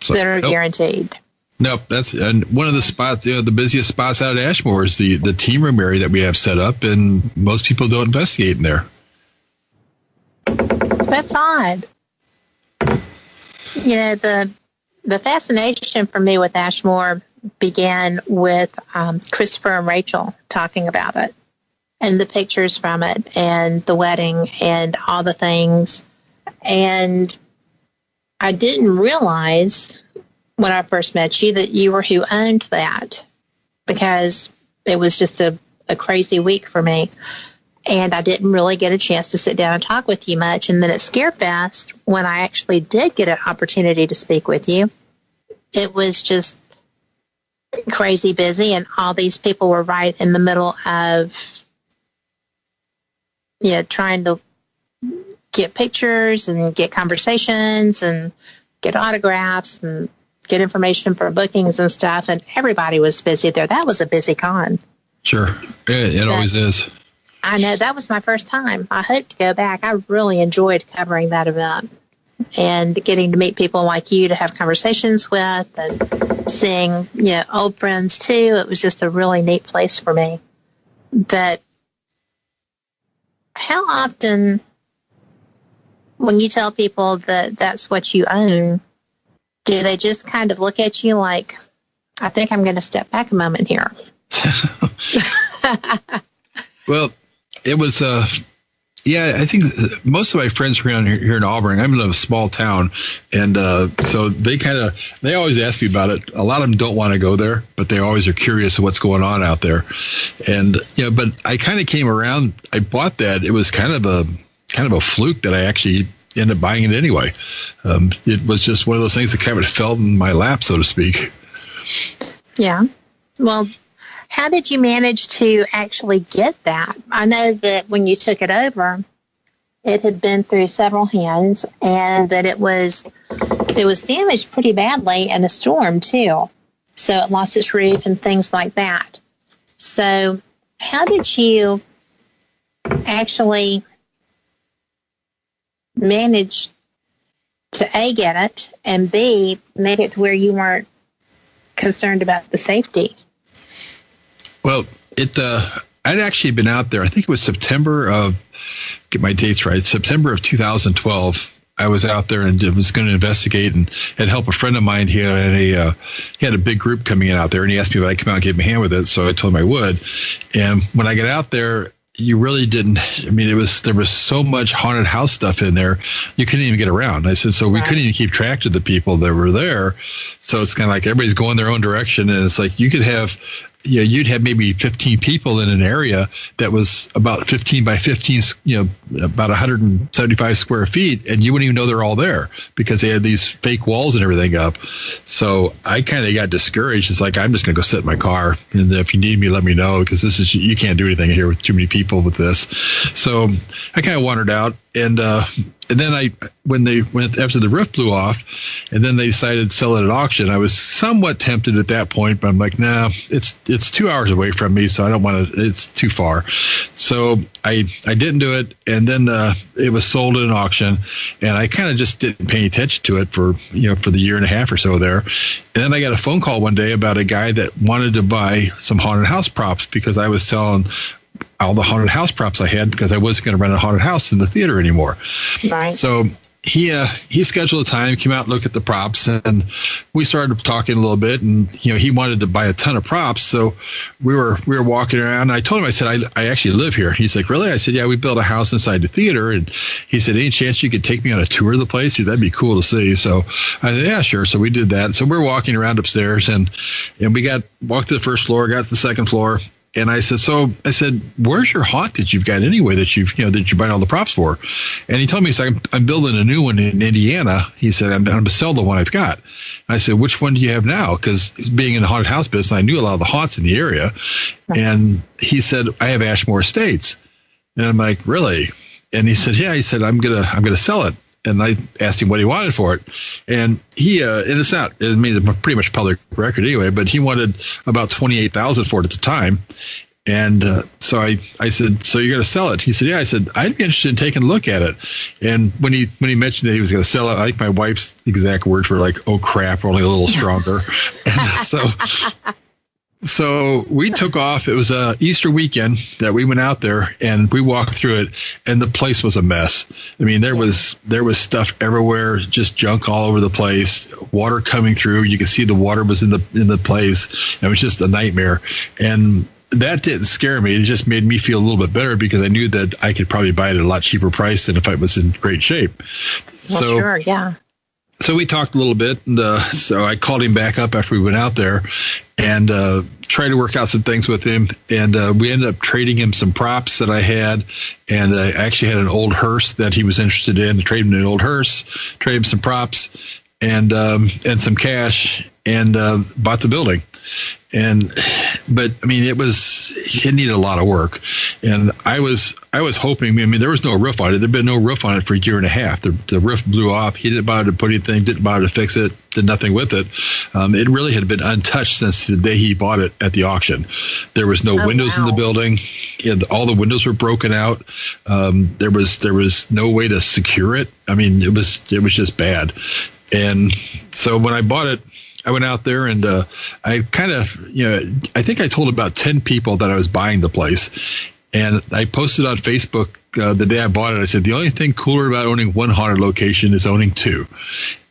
that are guaranteed. Nope. And one of the spots, the busiest spots out at Ashmore is the team room area that we have set up, and most people don't investigate in there. That's odd. The fascination for me with Ashmore began with Christopher and Rachel talking about it, and the pictures from it, and the wedding, and all the things. And I didn't realize when I first met you that you were who owned that, because it was just a crazy week for me. And I didn't really get a chance to sit down and talk with you much. And then at Scarefest, when I actually did get an opportunity to speak with you, it was just crazy busy. And all these people were right in the middle of, trying to get pictures and get conversations and get autographs and get information for bookings and stuff. And everybody was busy there. That was a busy con. Sure. It always is. I know, that was my first time. I hope to go back. I really enjoyed covering that event and getting to meet people like you to have conversations with, and seeing, old friends too. It was just a really neat place for me. But how often, when you tell people that that's what you own, do they just kind of look at you like, I think I'm going to step back a moment here? Well, it was, I think most of my friends around here in Auburn, I'm in a small town, and so they always ask me about it. A lot of them don't want to go there, but they always are curious of what's going on out there. And, but I kind of came around, I bought that. It was kind of a fluke that I actually ended up buying it anyway. It was just one of those things that kind of fell in my lap, so to speak. Yeah. Well, how did you manage to actually get that? I know that when you took it over, it had been through several hands, and that it was damaged pretty badly in a storm too. So it lost its roof and things like that. So how did you actually manage to A, get it, and B, make it to where you weren't concerned about the safety? Well, I'd actually been out there. I think it was September of 2012. I was out there and was going to investigate and help a friend of mine. He had a big group coming in out there, and he asked me if I'd come out and give him a hand with it. So I told him I would. And when I got out there, you really didn't. I mean, there was so much haunted house stuff in there, you couldn't even get around. I said, so we couldn't even keep track of the people that were there. So it's kind of like everybody's going their own direction, and it's like you could have. You'd have maybe 15 people in an area that was about 15 by 15, about 175 square feet, and you wouldn't even know they're all there because they had these fake walls and everything up. So I kind of got discouraged. It's like, I'm just going to go sit in my car, and if you need me, let me know, because you can't do anything here with too many people with this. So I kind of wandered out, and then when they went after the roof blew off, and then they decided to sell it at auction, I was somewhat tempted at that point, but I'm like, nah, it's 2 hours away from me, so I don't want to. It's too far. So I didn't do it, and then it was sold at an auction, and I kind of just didn't pay attention to it for the year and a half or so there. And then I got a phone call one day about a guy that wanted to buy some haunted house props because I was selling all the haunted house props I had because I wasn't going to run a haunted house in the theater anymore. Right. So he scheduled a time, came out and looked at the props, and we started talking a little bit, and he wanted to buy a ton of props. So we were walking around, and I told him, I said, I actually live here. He's like, really? I said, yeah, we built a house inside the theater. And he said, any chance you could take me on a tour of the place? That'd be cool to see. So I said, yeah, sure. So we did that. So we're walking around upstairs, and we walked to the first floor, got to the second floor. And I said, where's your haunt that you've got anyway that you're buying all the props for? And he told me, he's like, I'm building a new one in Indiana. He said, I'm going to sell the one I've got. And I said, which one do you have now? Because being in the haunted house business, I knew a lot of the haunts in the area. And he said, I have Ashmore Estates. And I'm like, really? And he said, yeah. He said, I'm gonna sell it. and I asked him what he wanted for it. And he, and it's not, I mean, it's pretty much public record anyway, but he wanted about $28,000 for it at the time. And so I said, so you're going to sell it? He said, yeah. I said, I'd be interested in taking a look at it. And when he mentioned that he was going to sell it, I think my wife's exact words were like, oh crap, only a little stronger. And so we took off. It was a Easter weekend that we went out there, and we walked through it, and the place was a mess. I mean, there was stuff everywhere, just junk all over the place, water coming through. You could see the water was in the place. It was just a nightmare. And that didn't scare me. It just made me feel a little bit better because I knew that I could probably buy it at a lot cheaper price than if I was in great shape. Well, sure, yeah. So we talked a little bit, and so I called him back up after we went out there and tried to work out some things with him. And we ended up trading him some props that I had, and I actually had an old hearse that he was interested in. I traded him an old hearse, traded him some props, and some cash, and bought the building. But I mean, it needed a lot of work, and I was hoping. I mean, there was no roof on it. There'd been no roof on it for a year and a half. The roof blew off. He didn't bother to put anything. Didn't bother to fix it. Did nothing with it. It really had been untouched since the day he bought it at the auction. There was no windows in the building. All the windows were broken out. There was no way to secure it. I mean, it was just bad. And so when I bought it, I went out there and I kind of, I think I told about 10 people that I was buying the place. And I posted on Facebook the day I bought it. I said, the only thing cooler about owning one haunted location is owning two.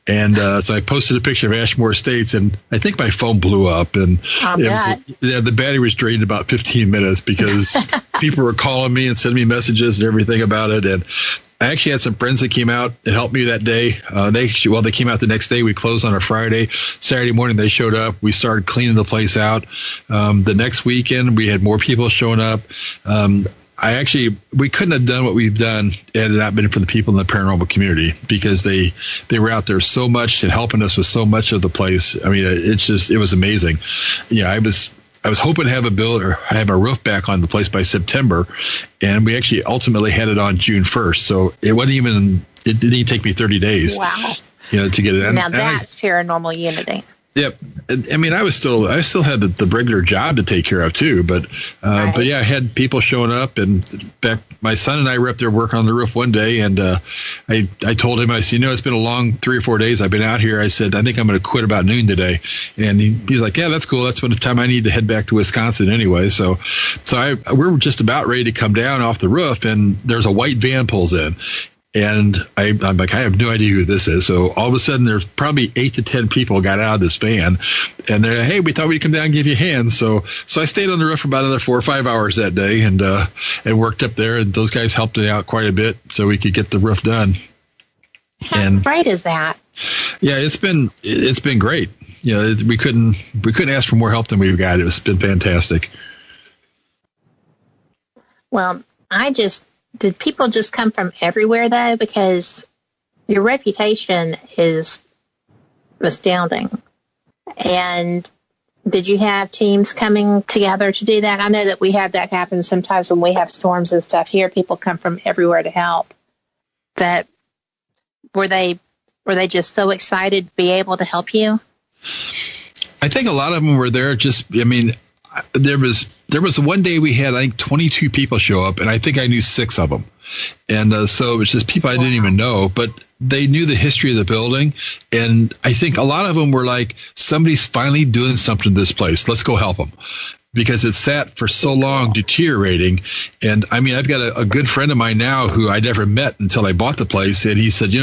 And so I posted a picture of Ashmore Estates, and I think my phone blew up. And the battery was drained in about 15 minutes because people were calling me and sending me messages and everything about it. And I actually had some friends that came out and helped me that day. They came out the next day. We closed on a Friday. Saturday morning, they showed up. We started cleaning the place out. The next weekend, we had more people showing up. We couldn't have done what we've done had it not been for the people in the paranormal community, because they were out there so much and helping us with so much of the place. I mean, it was amazing. I was hoping to have a roof back on the place by September, and we actually ultimately had it on June 1st. So it didn't even take me 30 days. Wow. To get it. Now that's paranormal unity. Yep. I mean, I still had the regular job to take care of too, but yeah, I had people showing up, and in fact, my son and I were up there working on the roof one day, and I told him, I said, it's been a long 3 or 4 days I've been out here. I said, I think I'm going to quit about noon today. And he's like, yeah, that's cool. That's when the time I need to head back to Wisconsin anyway. So we're just about ready to come down off the roof, and there's a white van pulls in. And I'm like, I have no idea who this is. So all of a sudden, there's probably 8 to 10 people got out of this van, and they're like, hey, we thought we'd come down and give you a hand. So I stayed on the roof for about another 4 or 5 hours that day, and worked up there. And those guys helped me out quite a bit so we could get the roof done. How great is that? Yeah, it's been great. We couldn't ask for more help than we've got. It's been fantastic. Well, did people just come from everywhere, though? Because your reputation is astounding. And did you have teams coming together to do that? I know that we have that happen sometimes when we have storms and stuff here. People come from everywhere to help. But were they just so excited to be able to help you? I think a lot of them were there there was one day we had, I think, 22 people show up, and I think I knew 6 of them. And so it was just people I didn't even know, but they knew the history of the building. And I think a lot of them were like, somebody's finally doing something to this place. Let's go help them. Because it sat for so long deteriorating. And I mean, I've got a good friend of mine now who I never met until I bought the place. And he said,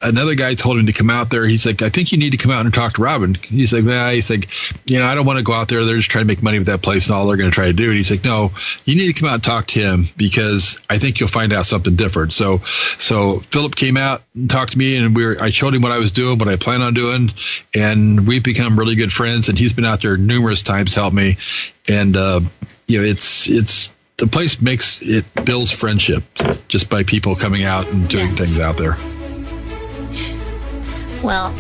another guy told him to come out there. He's like, I think you need to come out and talk to Robbin. He's like, I don't want to go out there. They're just trying to make money with that place and all they're going to try to do. And he's like, no, you need to come out and talk to him because I think you'll find out something different. So Philip came out and talked to me, and I showed him what I was doing, what I plan on doing. And we've become really good friends. And he's been out there numerous times to help me. And, it's the place builds friendship just by people coming out and doing things out there. Well,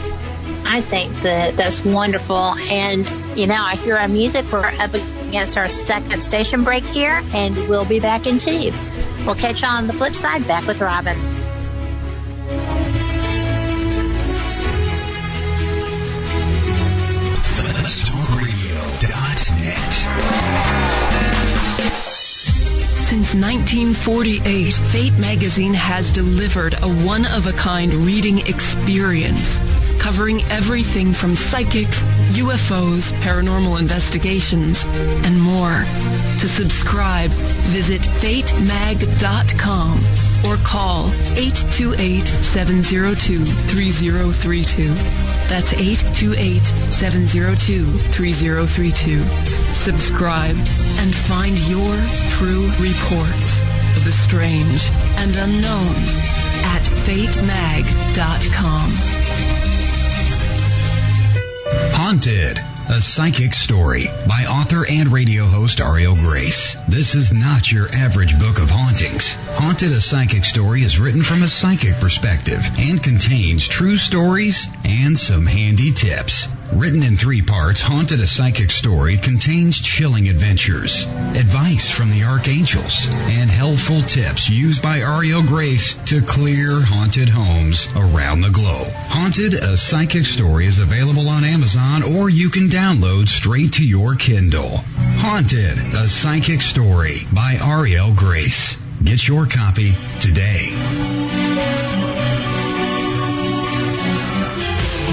I think that's wonderful. And, I hear our music. We're up against our second station break here, and we'll be back in 2. We'll catch you on the flip side. Back with Robbin. Since 1948, Fate magazine has delivered a one-of-a-kind reading experience, covering everything from psychics, UFOs, paranormal investigations, and more. To subscribe, visit fatemag.com or call 828-702-3032. That's 828-702-3032. Subscribe and find your true reports of the strange and unknown at fatemag.com. Haunted, a psychic story by author and radio host Ariel Grace. This is not your average book of hauntings. Haunted, a psychic story is written from a psychic perspective and contains true stories and some handy tips. Written in 3 parts, Haunted, a Psychic Story contains chilling adventures, advice from the archangels, and helpful tips used by Ariel Grace to clear haunted homes around the globe. Haunted, a Psychic Story is available on Amazon, or you can download straight to your Kindle. Haunted, a Psychic Story by Ariel Grace. Get your copy today.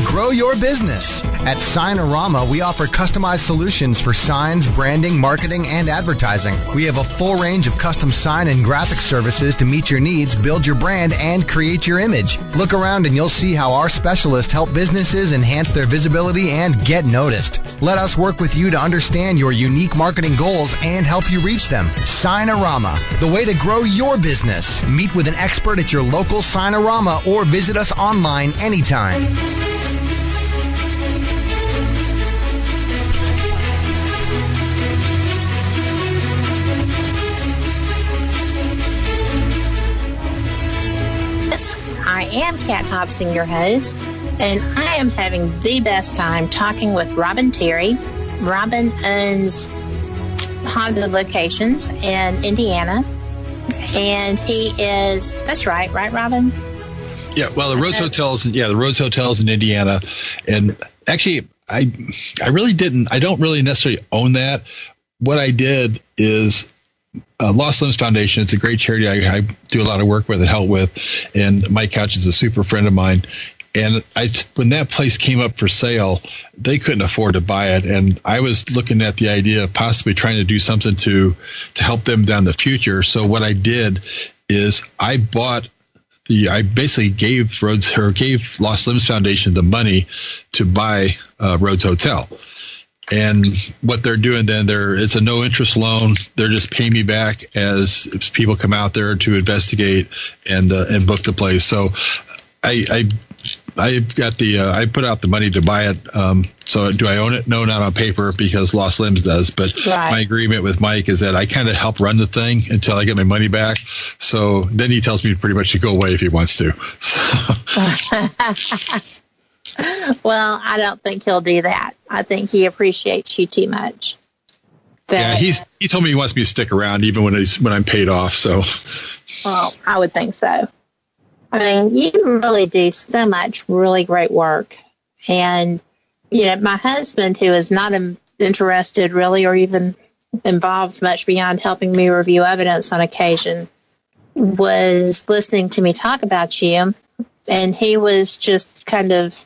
Grow your business. At Signorama, we offer customized solutions for signs, branding, marketing, and advertising. We have a full range of custom sign and graphic services to meet your needs, build your brand, and create your image. Look around and you'll see how our specialists help businesses enhance their visibility and get noticed. Let us work with you to understand your unique marketing goals and help you reach them. Signorama, the way to grow your business. Meet with an expert at your local Signorama or visit us online anytime. I am Kat Hobson, your host, and I am having the best time talking with Robbin Terry. Robbin owns haunted locations in Indiana, and he is, that's right, Robbin? Yeah, well, the Rhodes Hotels in Indiana. And actually, I don't really necessarily own that. What I did is Lost Limbs Foundation. It's a great charity I do a lot of work with and help with. And Mike Couch is a super friend of mine. And when that place came up for sale, they couldn't afford to buy it. And I was looking at the idea of possibly trying to do something to help them down the future. So what I did is I basically gave Lost Limbs Foundation the money to buy Rhodes Hotel. And what they're doing then, it's a no interest loan. They're just paying me back as people come out there to investigate and book the place. So I put out the money to buy it. So do I own it? No, not on paper, because Lost Limbs does. But right. My agreement with Mike is that I kind of help run the thing until I get my money back. So then he tells me pretty much to go away if he wants to. Well, I don't think he'll do that. I think he appreciates you too much. But, yeah, he told me he wants me to stick around even when I'm paid off. So, well, I would think so. I mean, you really do so much really great work. And, my husband, who is not interested really or even involved much beyond helping me review evidence on occasion, was listening to me talk about you. And he was just kind of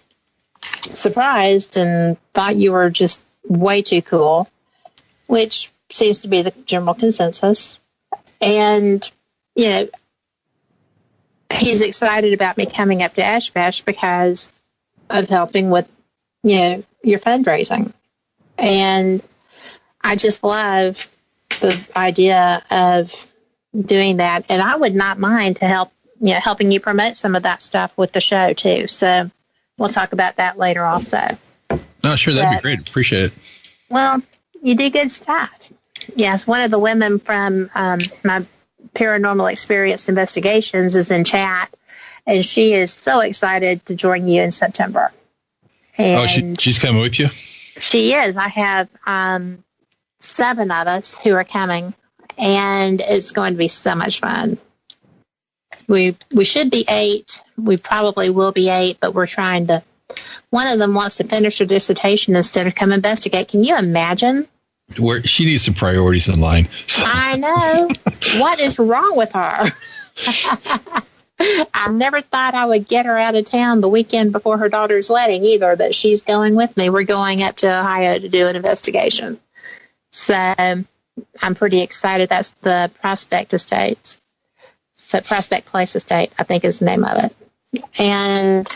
surprised and thought you were just way too cool, which seems to be the general consensus. And, he's excited about me coming up to Ash Bash because of helping with, your fundraising. And I just love the idea of doing that. And I would not mind to help, helping you promote some of that stuff with the show too. So we'll talk about that later also. Oh, sure. That'd be great. Appreciate it. Well, you do good stuff. Yes. One of the women from my Paranormal Experience Investigations is in chat, and she is so excited to join you in September. And she's coming with you? She is. I have 7 of us who are coming, and it's going to be so much fun. We should be 8. We probably will be 8, but we're trying to. One of them wants to finish her dissertation instead of come investigate. Can you imagine? Where she needs some priorities in line. I know. What is wrong with her? I never thought I would get her out of town the weekend before her daughter's wedding either, but she's going with me. We're going up to Ohio to do an investigation. So I'm pretty excited. That's the Prospect Estates. So Prospect Place Estate, I think is the name of it. And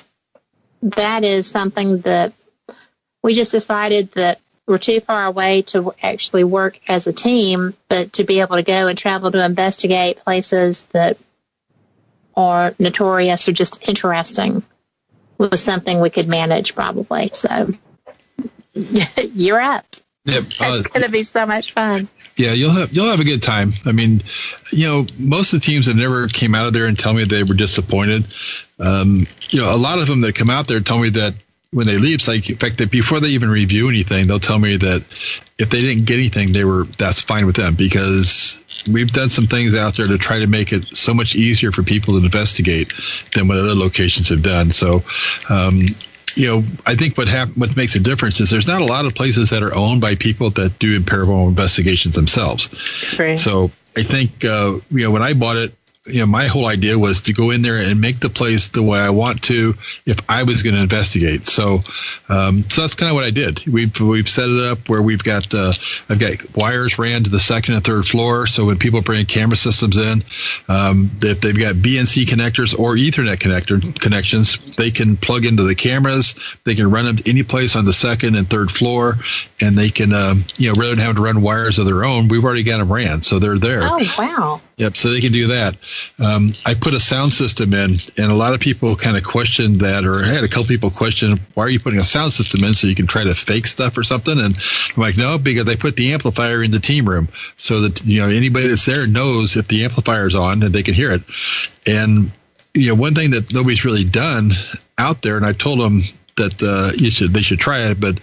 that is something that we just decided that we're too far away to actually work as a team, but to be able to go and travel to investigate places that are notorious or just interesting was something we could manage probably. So you're up. Yep. It's going to be so much fun. Yeah, you'll have a good time. I mean, most of the teams that never came out of there and tell me they were disappointed. A lot of them that come out there tell me that when they leave, it's like, in fact, that before they even review anything, they'll tell me that if they didn't get anything, that's fine with them, because we've done some things out there to try to make it so much easier for people to investigate than what other locations have done. So, I think what makes a difference is there's not a lot of places that are owned by people that do paranormal investigations themselves. Right. So I think, when I bought it, my whole idea was to go in there and make the place the way I want to if I was going to investigate. So that's kind of what I did. We've set it up where I've got wires ran to the second and third floor. So when people bring camera systems in, if they've got BNC connectors or Ethernet connections, they can plug into the cameras. They can run them to any place on the second and third floor, and they can, rather than having to run wires of their own, we've already got them ran, so they're there. Oh, wow. Yep, so they can do that. I put a sound system in, and a lot of people kind of questioned that, or I had a couple people question, why are you putting a sound system in so you can try to fake stuff or something? And I'm like, no, because I put the amplifier in the team room so that anybody that's there knows if the amplifier's on and they can hear it. And one thing that nobody's really done out there, and I told them that they should try it, but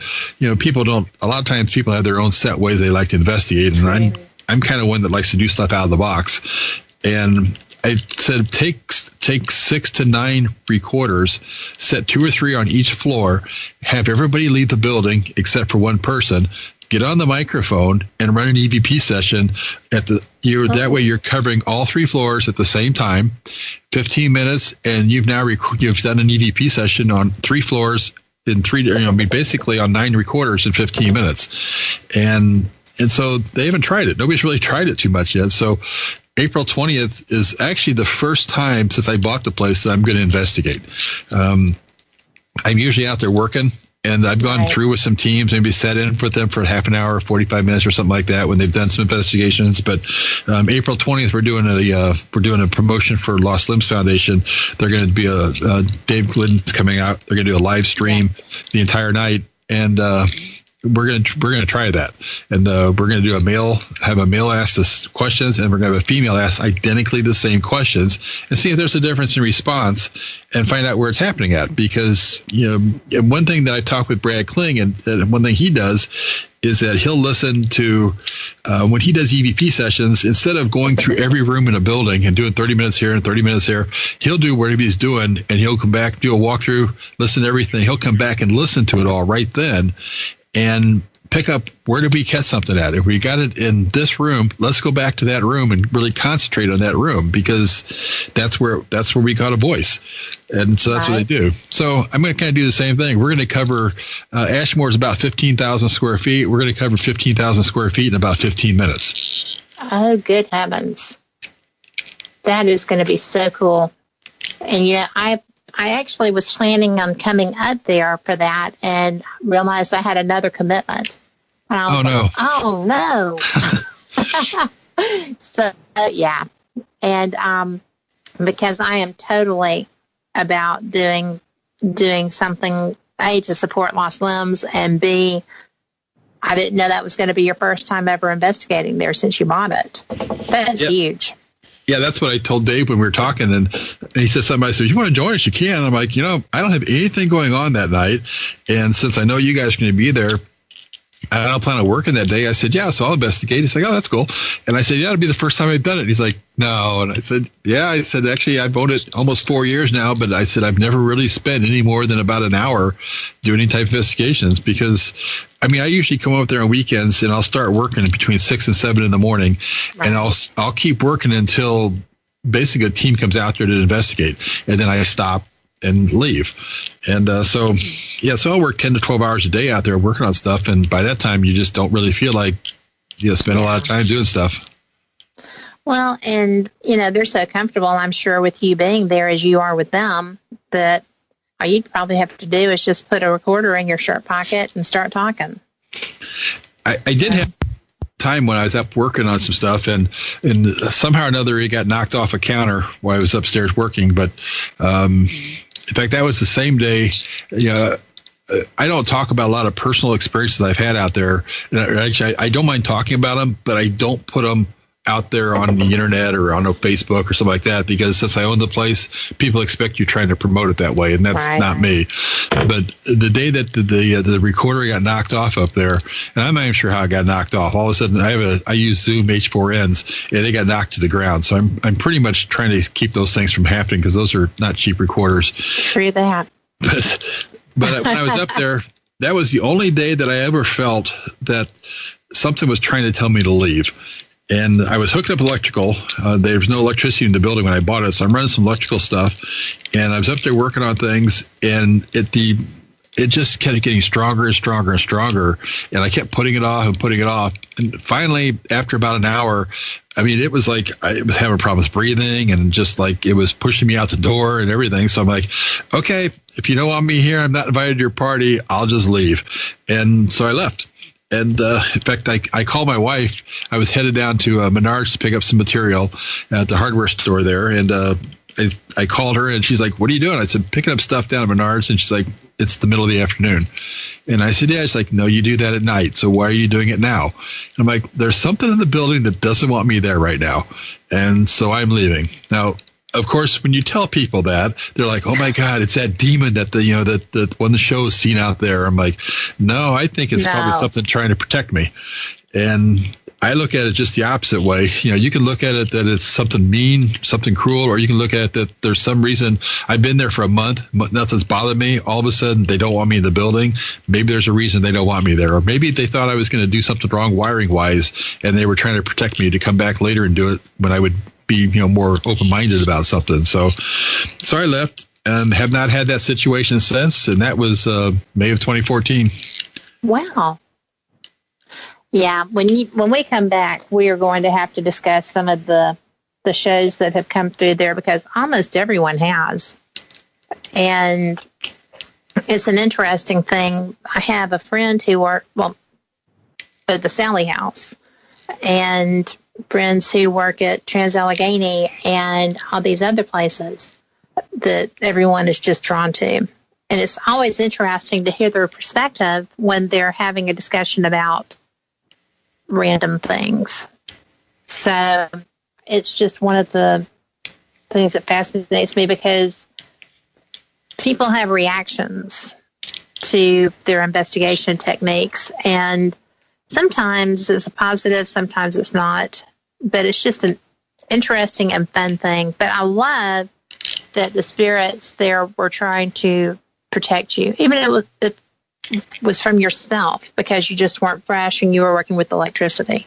people don't. A lot of times people have their own set ways they like to investigate, and I'm kind of one that likes to do stuff out of the box. And I said, take 6 to 9 recorders, set 2 or 3 on each floor, have everybody leave the building except for one person, get on the microphone and run an EVP session that way you're covering all 3 floors at the same time, 15 minutes, and you've done an EVP session on 3 floors in basically on 9 recorders in 15 minutes. And so they haven't tried it. Nobody's really tried it too much yet. So April 20th is actually the first time since I bought the place that I'm going to investigate. I'm usually out there working, and I've gone through with some teams, maybe sat in with them for half an hour, 45 minutes or something like that when they've done some investigations. But April 20th, we're doing a promotion for Lost Limbs Foundation. They're going to be Dave Glidden's coming out. They're going to do a live stream the entire night, and we're going to try that, and we're going to have a male ask us questions, and we're going to have a female ask identically the same questions, and see if there's a difference in response, and find out where it's happening at. Because one thing that I talked with Brad Kling, and one thing he does is that he'll listen to when he does EVP sessions, instead of going through every room in a building and doing 30 minutes here and 30 minutes here, he'll do whatever he's doing, and he'll come back, do a walkthrough, listen to everything. He'll come back and listen to it all right then, and pick up, where did we catch something at? If we got it in this room, let's go back to that room and really concentrate on that room, because that's where we got a voice. And so that's what they do. So I'm going to kind of do the same thing. We're going to cover, Ashmore is about 15,000 square feet. We're going to cover 15,000 square feet in about 15 minutes. Oh, good heavens. That is going to be so cool. And I actually was planning on coming up there for that and realized I had another commitment. And I was So, yeah. And because I am totally about doing something, A, to support Lost Limbs, and B, I didn't know that was going to be your first time ever investigating there since you bought it. That's huge. Yeah, that's what I told Dave when we were talking, and he said something. I said, "You want to join us? You can." And I'm like, I don't have anything going on that night, and since I know you guys are going to be there, I don't plan on working that day. I said, yeah, so I'll investigate. He's like, oh, that's cool. And I said, yeah, it'll be the first time I've done it. He's like, no. And I said, yeah. I said, actually, I've owned it almost 4 years now, but I said, I've never really spent any more than about an hour doing any type of investigations because, I mean, I usually come up there on weekends and I'll start working between 6 and 7 in the morning. Right. And I'll keep working until basically a team comes out there to investigate. And then I stop and leave. And so I'll work 10 to 12 hours a day out there working on stuff. And by that time, you just don't really feel like you spend a lot of time doing stuff. Well, and, they're so comfortable, I'm sure, with you being there as you are with them, that all you'd probably have to do is just put a recorder in your shirt pocket and start talking. I did have time when I was up working on some stuff, and somehow or another it got knocked off a counter while I was upstairs working. But in fact, that was the same day. I don't talk about a lot of personal experiences I've had out there. Actually, I don't mind talking about them, but I don't put them out there on the internet or on Facebook or something like that, because since I own the place, people expect you trying to promote it that way, and that's not me. But the day that the recorder got knocked off up there, and I'm not even sure how it got knocked off. All of a sudden, I use Zoom H4Ns, and they got knocked to the ground. So I'm pretty much trying to keep those things from happening because those are not cheap recorders. True that. But when I was up there, that was the only day that I ever felt that something was trying to tell me to leave. And I was hooked up electrical. There was no electricity in the building when I bought it, so I'm running some electrical stuff. And I was up there working on things, and it just kept getting stronger and stronger and stronger. And I kept putting it off and putting it off. And finally, after about an hour, I mean, it was like I was having problems breathing, and just like it was pushing me out the door and everything. So I'm like, okay, if you don't want me here, I'm not invited to your party, I'll just leave. And so I left. And in fact, I called my wife. I was headed down to Menards to pick up some material at the hardware store there. And I called her, and she's like, what are you doing? I said, picking up stuff down at Menards. And she's like, it's the middle of the afternoon. And I said, yeah. She's like, no, you do that at night. So why are you doing it now? And I'm like, there's something in the building that doesn't want me there right now. And so I'm leaving. Now, of course, when you tell people that, they're like, "Oh my God, it's that demon that that when the show is seen out there." I'm like, "No, I think it's probably something trying to protect me." And I look at it just the opposite way. You can look at it that it's something mean, something cruel, or you can look at it that there's some reason. I've been there for a month, nothing's bothered me. All of a sudden, they don't want me in the building. Maybe there's a reason they don't want me there, or maybe they thought I was going to do something wrong wiring wise, and they were trying to protect me to come back later and do it when I would be more open-minded about something. So I left and have not had that situation since, and that was May of 2014. Wow. Yeah, when we come back, we are going to have to discuss some of the shows that have come through there, because almost everyone has. And it's an interesting thing. I have a friend who worked at the Sally House, and friends who work at Trans-Allegheny and all these other places that everyone is just drawn to. And it's always interesting to hear their perspective when they're having a discussion about random things. So it's just one of the things that fascinates me, because people have reactions to their investigation techniques, and sometimes it's a positive, sometimes it's not, but it's just an interesting and fun thing. But I love that the spirits there were trying to protect you, even if it was from yourself, because you just weren't fresh and you were working with electricity.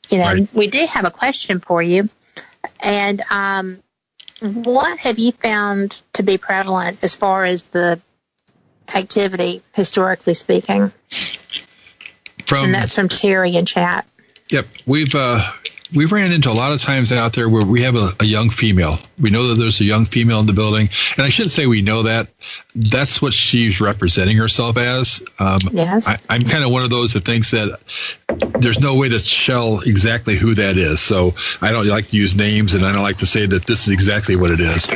Right. We do have a question for you. And what have you found to be prevalent as far as the activity, historically speaking? And that's from Terry in chat. Yep. We've ran into a lot of times out there where we have a young female. We know that there's a young female in the building. And I shouldn't say we know that. That's what she's representing herself as. Yes. I'm kind of one of those that thinks that there's no way to tell exactly who that is. So I don't like to use names, and I don't like to say that this is exactly what it is.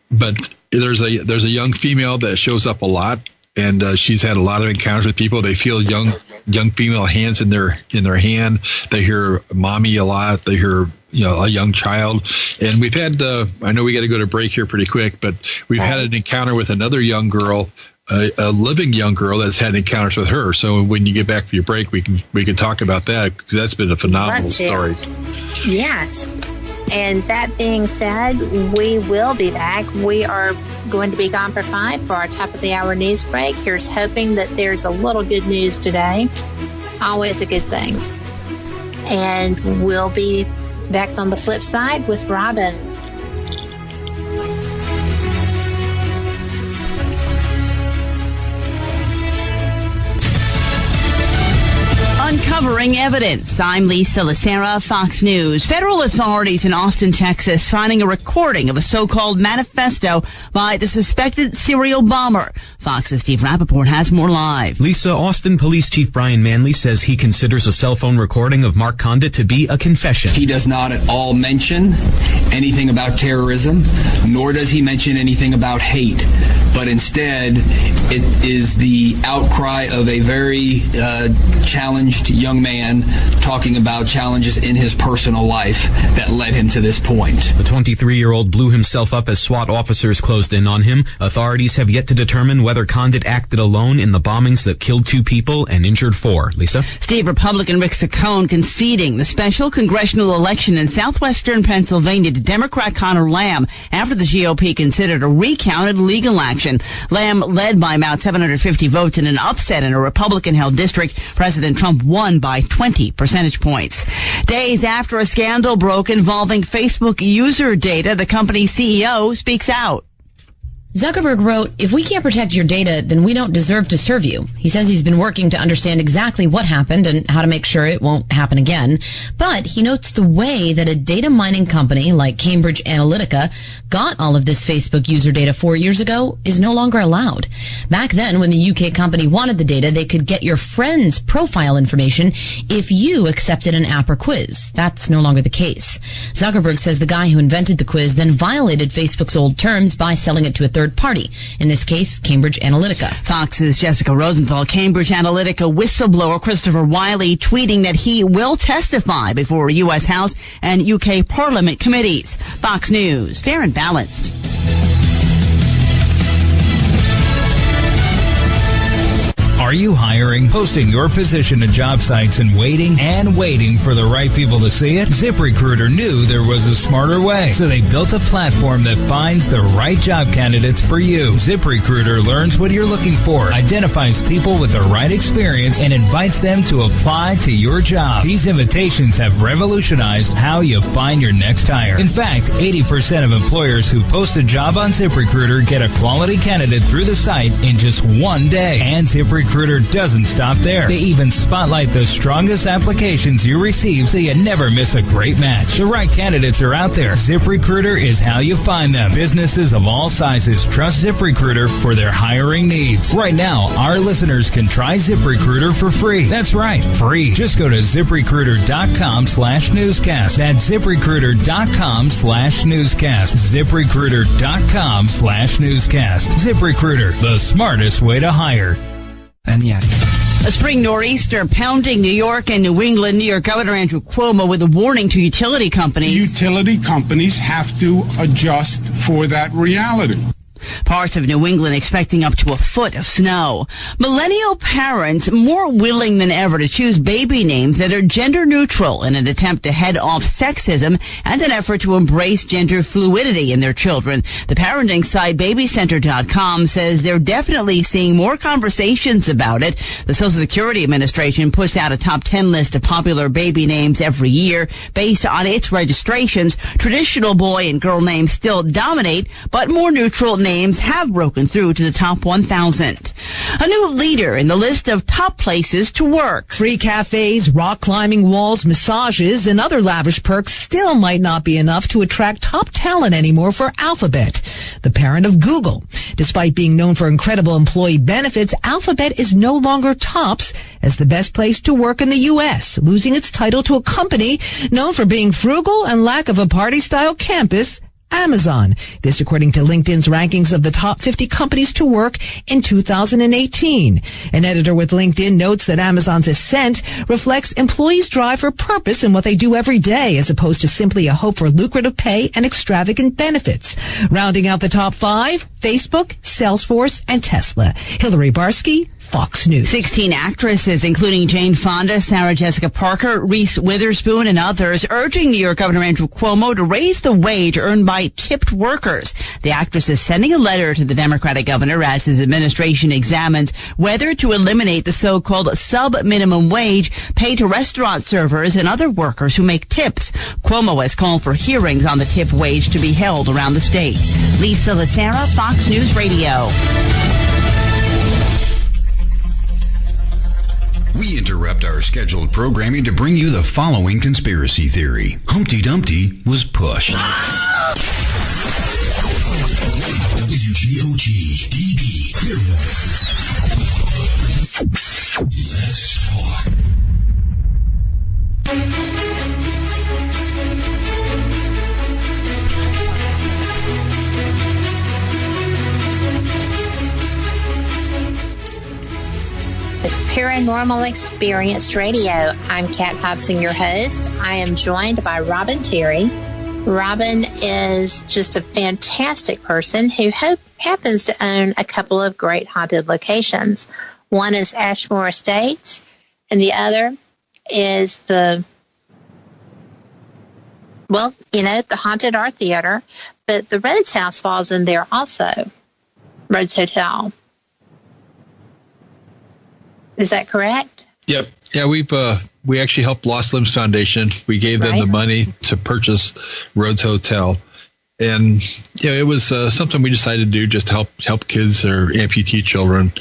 But there's a young female that shows up a lot. And she's had a lot of encounters with people. They feel young female hands in their hand. They hear mommy a lot. They hear a young child. And we've had I know we got to go to break here pretty quick, but we've had an encounter with another young girl a living young girl that's had encounters with her. So when you get back from your break, we can talk about that, because that's been a phenomenal story. Yes. And that being said, we will be back. We are going to be gone for 5 for our top of the hour news break. Here's hoping that there's a little good news today. Always a good thing. And we'll be back on the flip side with Robbin. Uncovering evidence. I'm Lisa Lacera, Fox News. Federal authorities in Austin, Texas, finding a recording of a so-called manifesto by the suspected serial bomber. Fox's Steve Rappaport has more live. Lisa, Austin Police Chief Brian Manley says he considers a cell phone recording of Mark Condit to be a confession. He does not at all mention anything about terrorism, nor does he mention anything about hate. But instead, it is the outcry of a very challenged young man talking about challenges in his personal life that led him to this point. The 23-year-old blew himself up as SWAT officers closed in on him. Authorities have yet to determine whether Condit acted alone in the bombings that killed 2 people and injured 4. Lisa? Steve, Republican Rick Saccone conceding the special congressional election in southwestern Pennsylvania to Democrat Connor Lamb after the GOP considered a recounted legal action. Lamb led by about 750 votes in an upset in a Republican-held district. President Trump won by 20 percentage points. Days after a scandal broke involving Facebook user data, the company's CEO speaks out. Zuckerberg wrote, "If we can't protect your data, then we don't deserve to serve you." He says he's been working to understand exactly what happened and how to make sure it won't happen again. But he notes the way that a data mining company like Cambridge Analytica got all of this Facebook user data 4 years ago is no longer allowed. Back then, when the UK company wanted the data, they could get your friend's profile information if you accepted an app or quiz. That's no longer the case. Zuckerberg says the guy who invented the quiz then violated Facebook's old terms by selling it to a third party, in this case, Cambridge Analytica. Fox's Jessica Rosenthal. Cambridge Analytica whistleblower Christopher Wiley tweeting that he will testify before U.S. House and UK Parliament committees. Fox News, fair and balanced. Are you hiring, posting your position to job sites and waiting for the right people to see it? ZipRecruiter knew there was a smarter way, so they built a platform that finds the right job candidates for you. ZipRecruiter learns what you're looking for, identifies people with the right experience, and invites them to apply to your job. These invitations have revolutionized how you find your next hire. In fact, 80% of employers who post a job on ZipRecruiter get a quality candidate through the site in just 1 day. And ZipRecruiter doesn't stop there. They even spotlight the strongest applications you receive so you never miss a great match. The right candidates are out there. ZipRecruiter is how you find them. Businesses of all sizes trust ZipRecruiter for their hiring needs. Right now, our listeners can try ZipRecruiter for free. That's right, free. Just go to ZipRecruiter.com/newscast. That's ZipRecruiter.com/newscast. ZipRecruiter.com/newscast. ZipRecruiter, the smartest way to hire. A spring nor'easter pounding New York and New England. New York Governor Andrew Cuomo with a warning to utility companies. Utility companies have to adjust for that reality. Parts of New England expecting up to a foot of snow. Millennial parents more willing than ever to choose baby names that are gender neutral in an attempt to head off sexism and an effort to embrace gender fluidity in their children. The parenting site BabyCenter.com says they're definitely seeing more conversations about it. The Social Security Administration puts out a top 10 list of popular baby names every year based on its registrations. Traditional boy and girl names still dominate, but more neutral names have broken through to the top 1,000. A new leader in the list of top places to work. Free cafes, rock climbing walls, massages, and other lavish perks still might not be enough to attract top talent anymore for Alphabet, the parent of Google. Despite being known for incredible employee benefits, Alphabet is no longer tops as the best place to work in the U.S., losing its title to a company known for being frugal and lack of a party-style campus, Amazon. This according to LinkedIn's rankings of the top 50 companies to work in 2018. An editor with LinkedIn notes that Amazon's ascent reflects employees' drive for purpose in what they do every day, as opposed to simply a hope for lucrative pay and extravagant benefits. Rounding out the top 5, Facebook, Salesforce, and Tesla. Hillary Barsky, Fox News. 16 actresses, including Jane Fonda, Sarah Jessica Parker, Reese Witherspoon, and others, urging New York Governor Andrew Cuomo to raise the wage earned by tipped workers. The actress is sending a letter to the Democratic governor as his administration examines whether to eliminate the so-called sub-minimum wage paid to restaurant servers and other workers who make tips. Cuomo has called for hearings on the tip wage to be held around the state. Lisa Lacera, Fox News Radio. We interrupt our scheduled programming to bring you the following conspiracy theory. Humpty Dumpty was pushed. WGOG DB Let's talk. Paranormal Experience Radio. I'm Kat Hobson, your host. I am joined by Robbin Terry. Robbin is just a fantastic person who happens to own a couple of great haunted locations. One is Ashmore Estates, and the other is the Haunted Art Theater, but the Rhodes House falls in there also, Rhodes Hotel. Is that correct? Yep. Yeah, we actually helped Lost Limbs Foundation. We gave them the money to purchase Rhodes Hotel, and it was something we decided to do just to help kids or amputee children.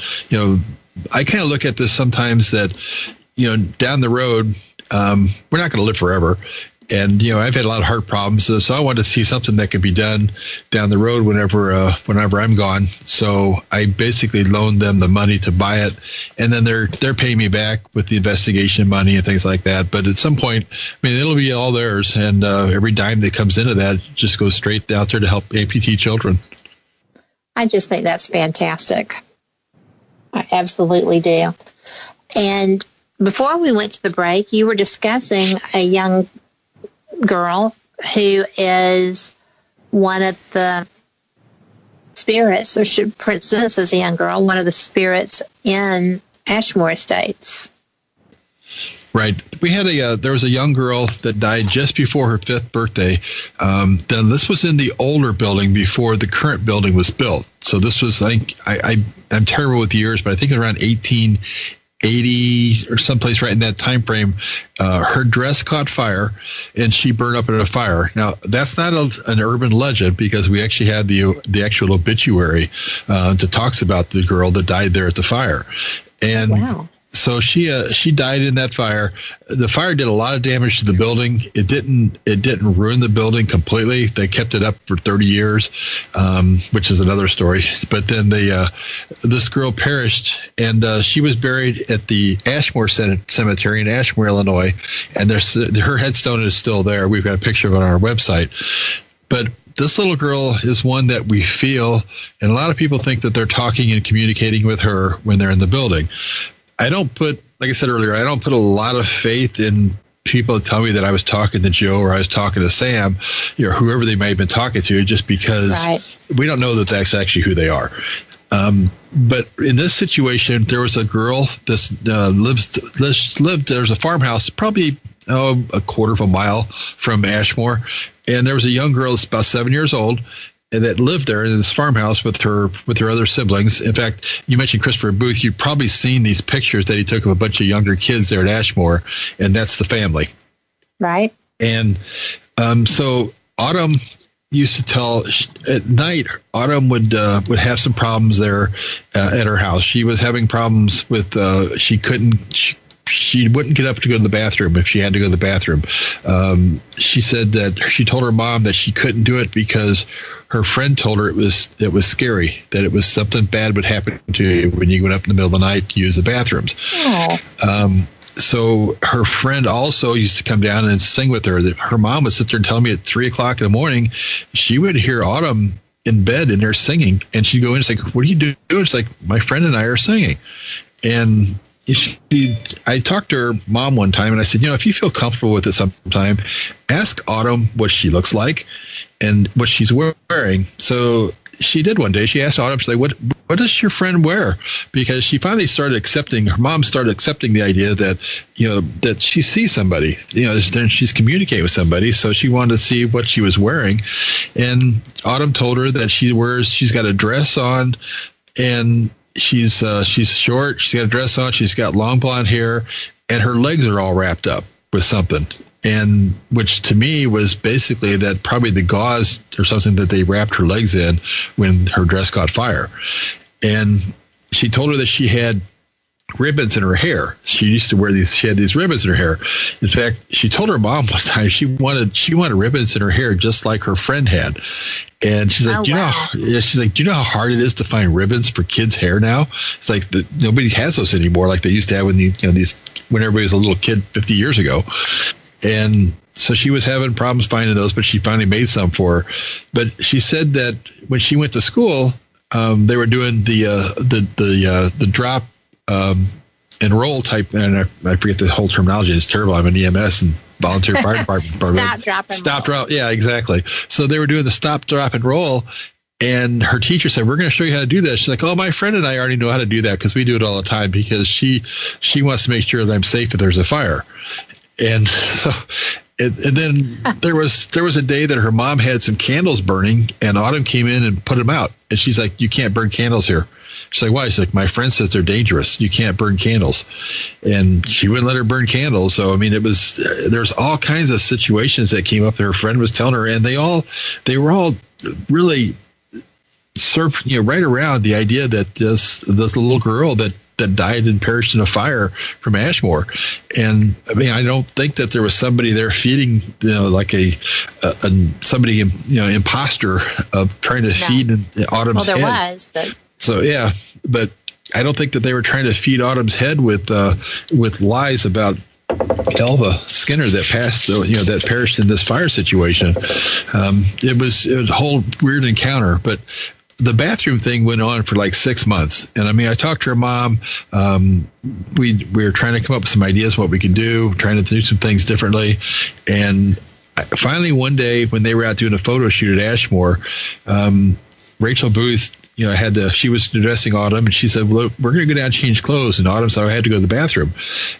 I kind of look at this sometimes that down the road we're not going to live forever. And, I've had a lot of heart problems, so I wanted to see something that could be done down the road whenever I'm gone. So I basically loaned them the money to buy it, and then they're paying me back with the investigation money and things like that. But at some point, it'll be all theirs, and every dime that comes into that just goes straight out there to help amputee children. I just think that's fantastic. I absolutely do. And before we went to the break, you were discussing a young girl who is one of the spirits, or should present as a young girl, one of the spirits in Ashmore Estates. Right. We had there was a young girl that died just before her 5th birthday. Then this was in the older building before the current building was built. So this was, I think, I'm terrible with years, but I think around 1880 or someplace right in that time frame. Her dress caught fire and she burned up in a fire. Now, that's not an urban legend, because we actually had the actual obituary that talks about the girl that died there at the fire. And wow. So she died in that fire. The fire did a lot of damage to the building. It didn't ruin the building completely. They kept it up for 30 years, which is another story. But then this girl perished, and she was buried at the Ashmore Cemetery in Ashmore, Illinois. And her headstone is still there. We've got a picture of it on our website. But this little girl is one that we feel, and a lot of people think that they're talking and communicating with her when they're in the building. Like I said earlier, I don't put a lot of faith in people that tell me that I was talking to Joe or I was talking to Sam, whoever they may have been talking to, just because we don't know that that's actually who they are. But in this situation, there was a girl that lived. There's a farmhouse probably a quarter of a mile from Ashmore, and there was a young girl that's about 7 years old, and that lived there in this farmhouse with her other siblings. In fact, you mentioned Christopher Booth. You've probably seen these pictures that he took of a bunch of younger kids there at Ashmore, and that's the family. Right. And so Autumn used to tell at night, Autumn would have some problems there at her house. She was having problems with she wouldn't get up to go to the bathroom if she had to go to the bathroom. She said that she told her mom that she couldn't do it because her friend told her it was scary, that it was something bad would happen to you when you went up in the middle of the night to use the bathrooms. So her friend also used to come down and sing with her. Her mom would sit there and tell me at 3 o'clock in the morning, she would hear Autumn in bed and they're singing, and she'd go in and say, "What are you doing?" It's like, "My friend and I are singing." And I talked to her mom one time and I said, if you feel comfortable with it sometime, ask Autumn what she looks like and what she's wearing. So she did one day. She asked Autumn, she's like, what does your friend wear? Because she finally started accepting, her mom started accepting the idea that, that she sees somebody, then she's communicating with somebody. So she wanted to see what she was wearing. And Autumn told her that she's got a dress on, and she's short. She's got a dress on. She's got long blonde hair, and her legs are all wrapped up with something. And which to me was basically that probably the gauze or something that they wrapped her legs in when her dress caught fire. And she told her that she had ribbons in her hair. She used to she had these ribbons in her hair. In fact, she told her mom one time she wanted ribbons in her hair just like her friend had. And she's like, do you know how hard it is to find ribbons for kids' hair now? It's like nobody has those anymore, like they used to have when when everybody was a little kid 50 years ago. And so she was having problems finding those, but she finally made some for her. But she said that when she went to school, they were doing the drop and roll type, and I forget the whole terminology. It's terrible. I'm an EMS and volunteer fire department. Stop, drop. Yeah, exactly. So they were doing the stop, drop, and roll. And her teacher said, we're going to show you how to do that. She's like, oh, my friend and I already know how to do that because we do it all the time, because she wants to make sure that I'm safe if there's a fire. And so, and then there was a day that her mom had some candles burning, and Autumn came in and put them out. And she's like, you can't burn candles here. She's like, why? She's like, my friend says they're dangerous. You can't burn candles. And she wouldn't let her burn candles. So, I mean, there's all kinds of situations that came up that her friend was telling her, and they were all really right around the idea that this little girl that died and perished in a fire from Ashmore. And I mean, I don't think that there was somebody there feeding, like somebody, imposter of trying to feed Autumn's head. Well, there was, but. So, yeah, but I don't think that they were trying to feed Autumn's head with lies about Elva Skinner that that perished in this fire situation. It was a whole weird encounter, but the bathroom thing went on for like 6 months. And I mean, I talked to her mom. We were trying to come up with some ideas what we could do, trying to do some things differently. And finally, one day when they were out doing a photo shoot at Ashmore, Rachel Booth, she was dressing Autumn, and she said, well, we're going to go down and change clothes. And Autumn said, I had to go to the bathroom.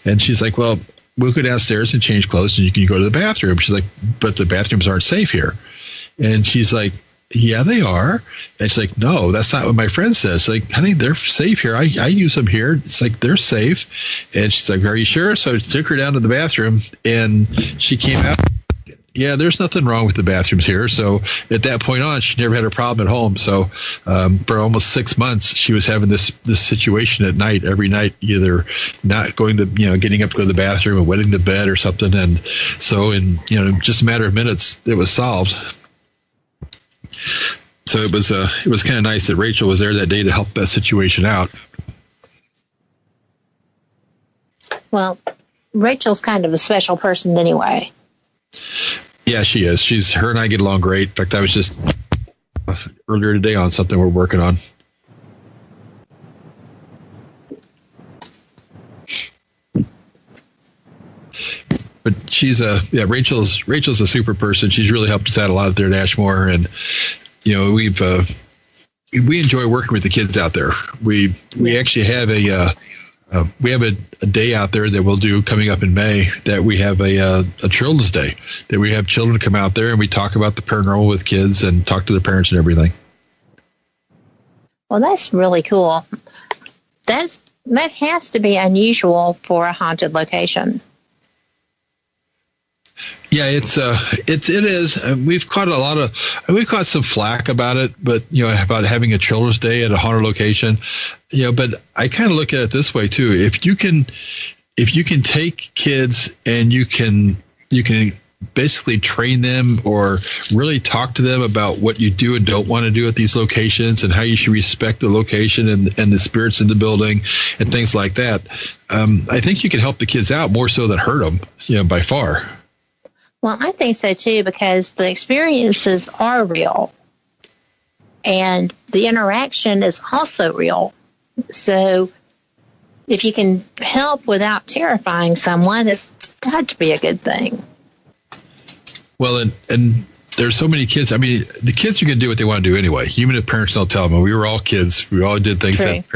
And she's like, well, we'll go downstairs and change clothes, and you can go to the bathroom. She's like, but the bathrooms aren't safe here. And she's like, yeah, they are. And she's like, no, that's not what my friend says. Like, honey, they're safe here. I use them here. It's like, they're safe. And she's like, are you sure? So I took her down to the bathroom, and she came out. Yeah, there's nothing wrong with the bathrooms here. So at that point on, she never had a problem at home. So for almost 6 months, she was having this situation at night, every night, either not going to, getting up to go to the bathroom and wetting the bed or something. And so in, just a matter of minutes, it was solved. So it was kind of nice that Rachel was there that day to help that situation out. Well, Rachel's kind of a special person anyway. Yeah, she is. Her and I get along great. In fact, I was just earlier today on something we're working on. But Rachel's a super person. She's really helped us out a lot there at Ashmore, and we enjoy working with the kids out there. We actually have a day out there that we'll do coming up in May, that we have a Children's Day, that we have children come out there and we talk about the paranormal with kids and talk to their parents and everything. Well, that's really cool. That has to be unusual for a haunted location. Yeah, it is. We've caught some flack about it, but about having a Children's Day at a haunted location, but I kind of look at it this way too. If you can take kids and you can basically train them or really talk to them about what you do and don't want to do at these locations and how you should respect the location and the spirits in the building and things like that, I think you can help the kids out more so than hurt them, by far. Well, I think so, too, because the experiences are real and the interaction is also real. So if you can help without terrifying someone, it's got to be a good thing. Well, and there's so many kids. I mean, the kids are going to do what they want to do anyway, even if parents don't tell them. We were all kids. We all did things that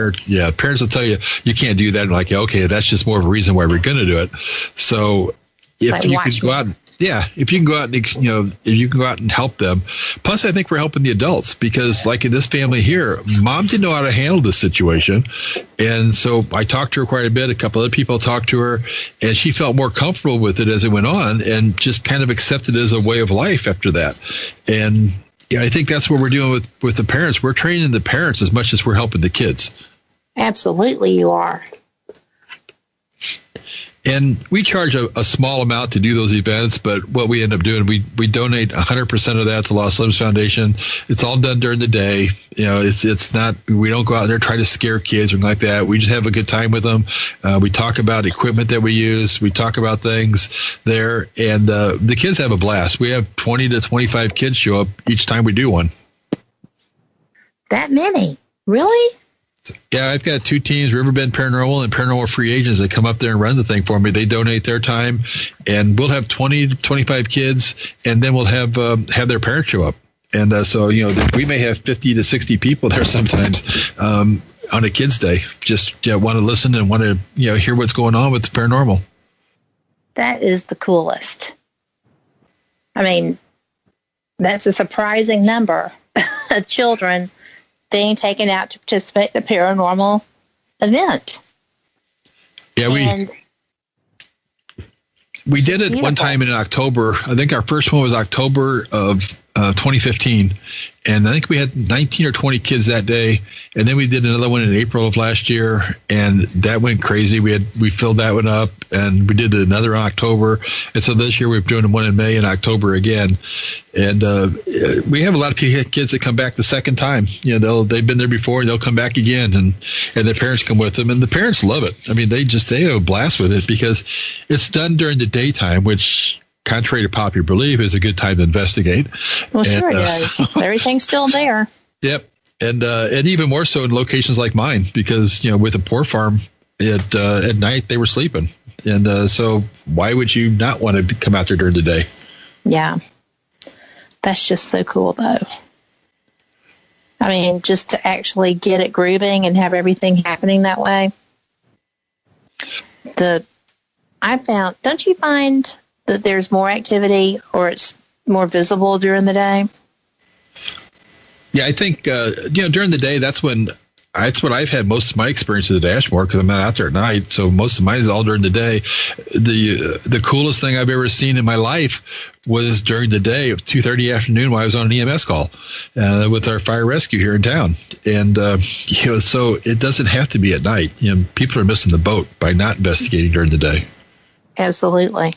parents will tell you, you can't do that. And like, okay, that's just more of a reason why we're going to do it. So if you can go out and, if you can go out and, if you can go out and help them. Plus, I think we're helping the adults because like in this family here, mom didn't know how to handle this situation. And so I talked to her quite a bit. A couple other people talked to her and she felt more comfortable with it as it went on and just kind of accepted it as a way of life after that. And I think that's what we're doing with the parents. We're training the parents as much as we're helping the kids. Absolutely, you are. And we charge a small amount to do those events, but what we end up doing, we donate 100% of that to Lost Limbs Foundation. It's all done during the day. It's not, we don't go out there and try to scare kids or anything like that. We just have a good time with them. We talk about equipment that we use. We talk about things there, and the kids have a blast. We have 20 to 25 kids show up each time we do one. That many? Really? Yeah, I've got two teams, Riverbend Paranormal and Paranormal Free Agents, that come up there and run the thing for me. They donate their time, and we'll have 20 to 25 kids, and then we'll have their parents show up. And so, we may have 50 to 60 people there sometimes on a kids' day, just want to listen and want to hear what's going on with the paranormal. That is the coolest. I mean, that's a surprising number of children being taken out to participate in a paranormal event. Yeah, we did it one time in October. I think our first one was October of 2015, and I think we had 19 or 20 kids that day. And then we did another one in April of last year, and that went crazy. We filled that one up, and we did another in October. And so this year we're doing one in May and October again. And we have a lot of kids that come back the second time. They've been there before, and they'll come back again, and their parents come with them, and the parents love it. I mean, they have a blast with it because it's done during the daytime, which, contrary to popular belief, is a good time to investigate. Well, sure it is. Everything's still there. Yep. And even more so in locations like mine, because, with a poor farm, at night they were sleeping. And so why would you not want to come out there during the day? Yeah. That's just so cool, though. I mean, just to actually get it grooving and have everything happening that way. Don't you find that there's more activity or it's more visible during the day? Yeah, I think, during the day, that's what I've had most of my experiences at Ashmore, because I'm not out there at night. So most of mine is all during the day. The coolest thing I've ever seen in my life was during the day of 2:30 afternoon while I was on an EMS call with our fire rescue here in town. And, so it doesn't have to be at night. People are missing the boat by not investigating during the day. Absolutely.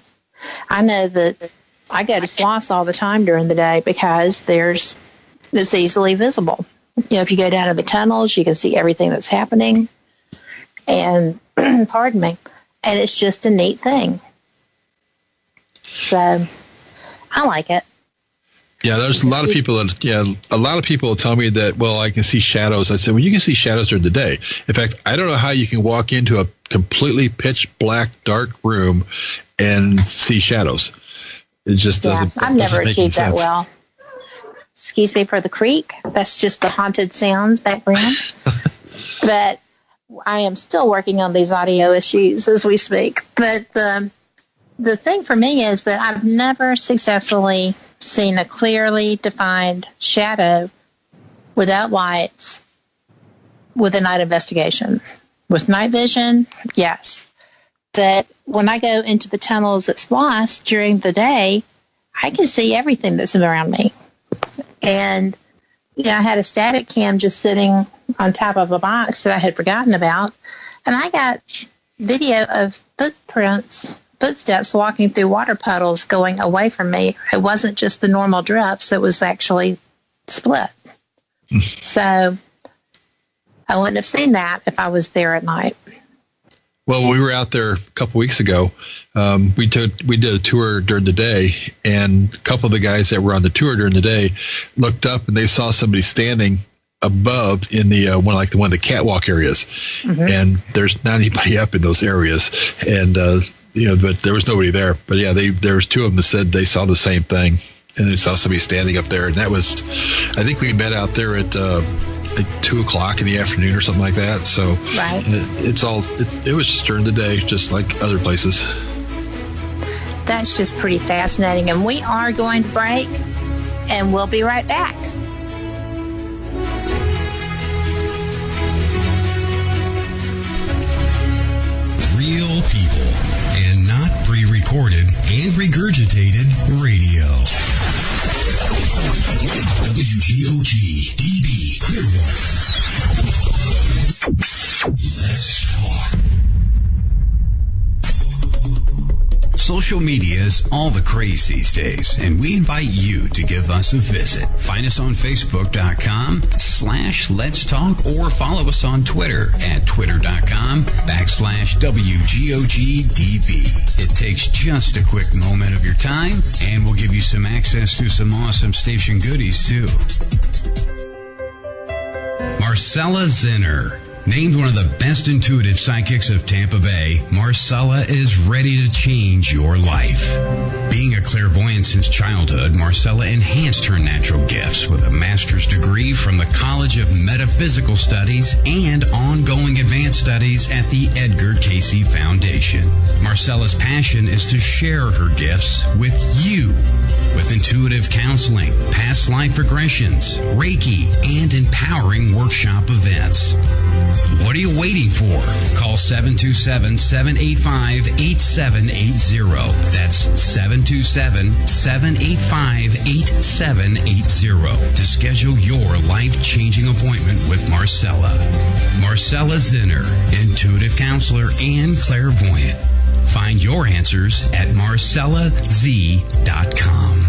I know that I go to SLOS all the time during the day because it's easily visible. If you go down to the tunnels, you can see everything that's happening. And, pardon me, and it's just a neat thing. So, I like it. Yeah, there's a lot of people will tell me that, well, I can see shadows. I said, well, you can see shadows during the day. In fact, I don't know how you can walk into a completely pitch black, dark room and see shadows. It just doesn't. I've never achieved that well. Excuse me for the creak. That's just the haunted sounds background. But I am still working on these audio issues as we speak. But the thing for me is that I've never successfully seen a clearly defined shadow without lights with a night investigation. With night vision, yes. But when I go into the tunnels at SLOS during the day, I can see everything that's around me. And, I had a static cam just sitting on top of a box that I had forgotten about. And I got video of footsteps walking through water puddles going away from me. It wasn't just the normal drips. It was actually split. So I wouldn't have seen that if I was there at night. Well, we were out there a couple weeks ago. We did a tour during the day, and a couple of the guys that were on the tour during the day looked up and they saw somebody standing above in the one of the catwalk areas, and there's not anybody up in those areas, and but there was nobody there. But yeah, there was two of them that said they saw the same thing, and I saw somebody standing up there, and that was, I think we met out there at like 2:00 in the afternoon or something like that. So right. It was just during the day, just like other places. That's just pretty fascinating. And we are going to break, and we'll be right back. Real people and not pre-recorded and regurgitated radio. WGOG DB Clearwater. Let's talk. Social media is all the craze these days, and we invite you to give us a visit. Find us on Facebook.com/Let's Talk, or follow us on Twitter at Twitter.com/WGOGDB. It takes just a quick moment of your time, and we'll give you some access to some awesome station goodies, too. Marcella Zinner. Named one of the best intuitive psychics of Tampa Bay, Marcella is ready to change your life. Being a clairvoyant since childhood, Marcella enhanced her natural gifts with a master's degree from the College of Metaphysical Studies and ongoing advanced studies at the Edgar Cayce Foundation. Marcella's passion is to share her gifts with you, with intuitive counseling, past life regressions, Reiki, and empowering workshop events. What are you waiting for? Call 727-785-8780. That's 727-785-8780 to schedule your life-changing appointment with Marcella. Marcella Zinner, intuitive counselor and clairvoyant. Find your answers at marcellaz.com.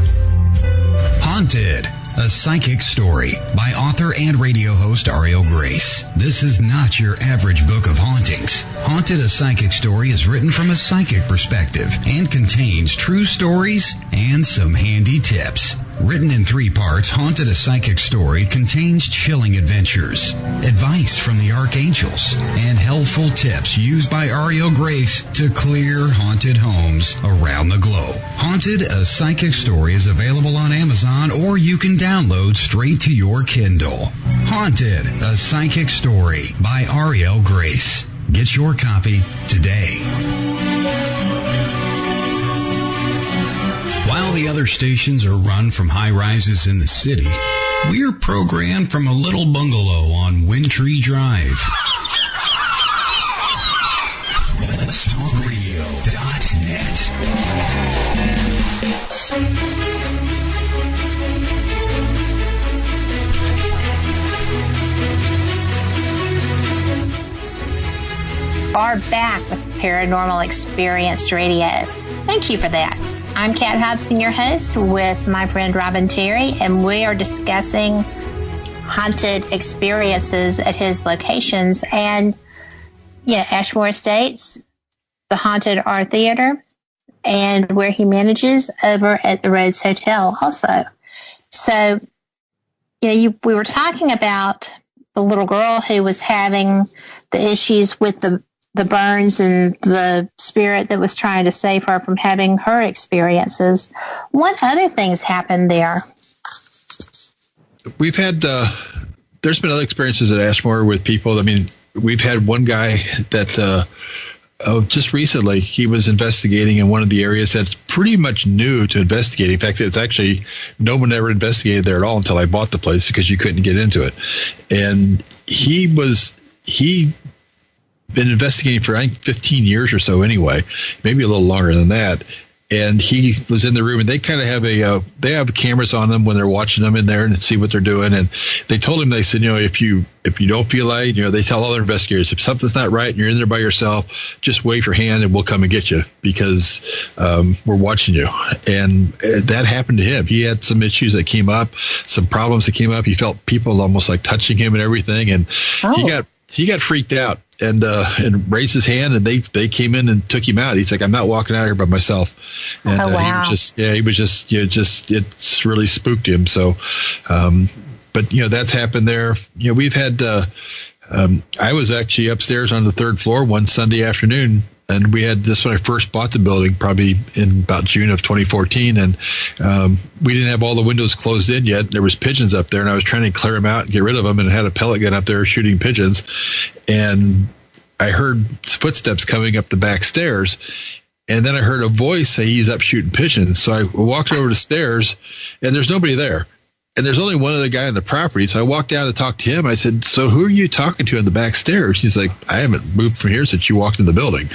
Haunted, a psychic story by author and radio host Ariel Grace. This is not your average book of hauntings. Haunted, a psychic story is written from a psychic perspective and contains true stories and some handy tips. Written in 3 parts, Haunted, a Psychic Story contains chilling adventures, advice from the archangels, and helpful tips used by Ariel Grace to clear haunted homes around the globe. Haunted, a Psychic Story is available on Amazon, or you can download straight to your Kindle. Haunted, a Psychic Story by Ariel Grace. Get your copy today. While the other stations are run from high-rises in the city, we're programmed from a little bungalow on Windtree Drive. Let'sTalkRadio.net. Are back with Paranormal Experienced Radio. Thank you for that. I'm Kat Hobson, your host, with my friend Robbin Terry, and we are discussing haunted experiences at his locations. And Ashmore Estates, the Haunted Art Theater, and where he manages over at the Rhodes Hotel also. So, we were talking about the little girl who was having the issues with the burns and the spirit that was trying to save her from having her experiences. What other things happened there? We've had, there's been other experiences at Ashmore with people. I mean, we've had one guy that just recently, he was investigating in one of the areas that's pretty much new to investigating. In fact, it's actually, no one ever investigated there at all until I bought the place, because you couldn't get into it. And he been investigating for, I think, 15 years or so anyway, maybe a little longer than that. And he was in the room, and they kind of have they have cameras on them when they're watching them in there and see what they're doing. And they told him, they said, if you don't feel like, they tell other investigators, if something's not right and you're in there by yourself, just wave your hand and we'll come and get you, because we're watching you. And that happened to him. He had some issues that came up, some problems that came up. He felt people almost like touching him and everything. And he got freaked out and raised his hand, and they came in and took him out. He's like, I'm not walking out here by myself. And wow. He was just it's really spooked him. So, but that's happened there. We've had, I was actually upstairs on the 3rd floor one Sunday afternoon And we had this when I first bought the building, probably in about June of 2014. And we didn't have all the windows closed in yet. There was pigeons up there, and I was trying to clear them out and get rid of them, and had a pellet gun up there shooting pigeons. And I heard footsteps coming up the back stairs. And then I heard a voice say he's up shooting pigeons. So I walked over the stairs, and there's nobody there. And there's only one other guy on the property. So I walked down to talk to him. I said, so who are you talking to on the back stairs? He's like, I haven't moved from here since you walked in the building.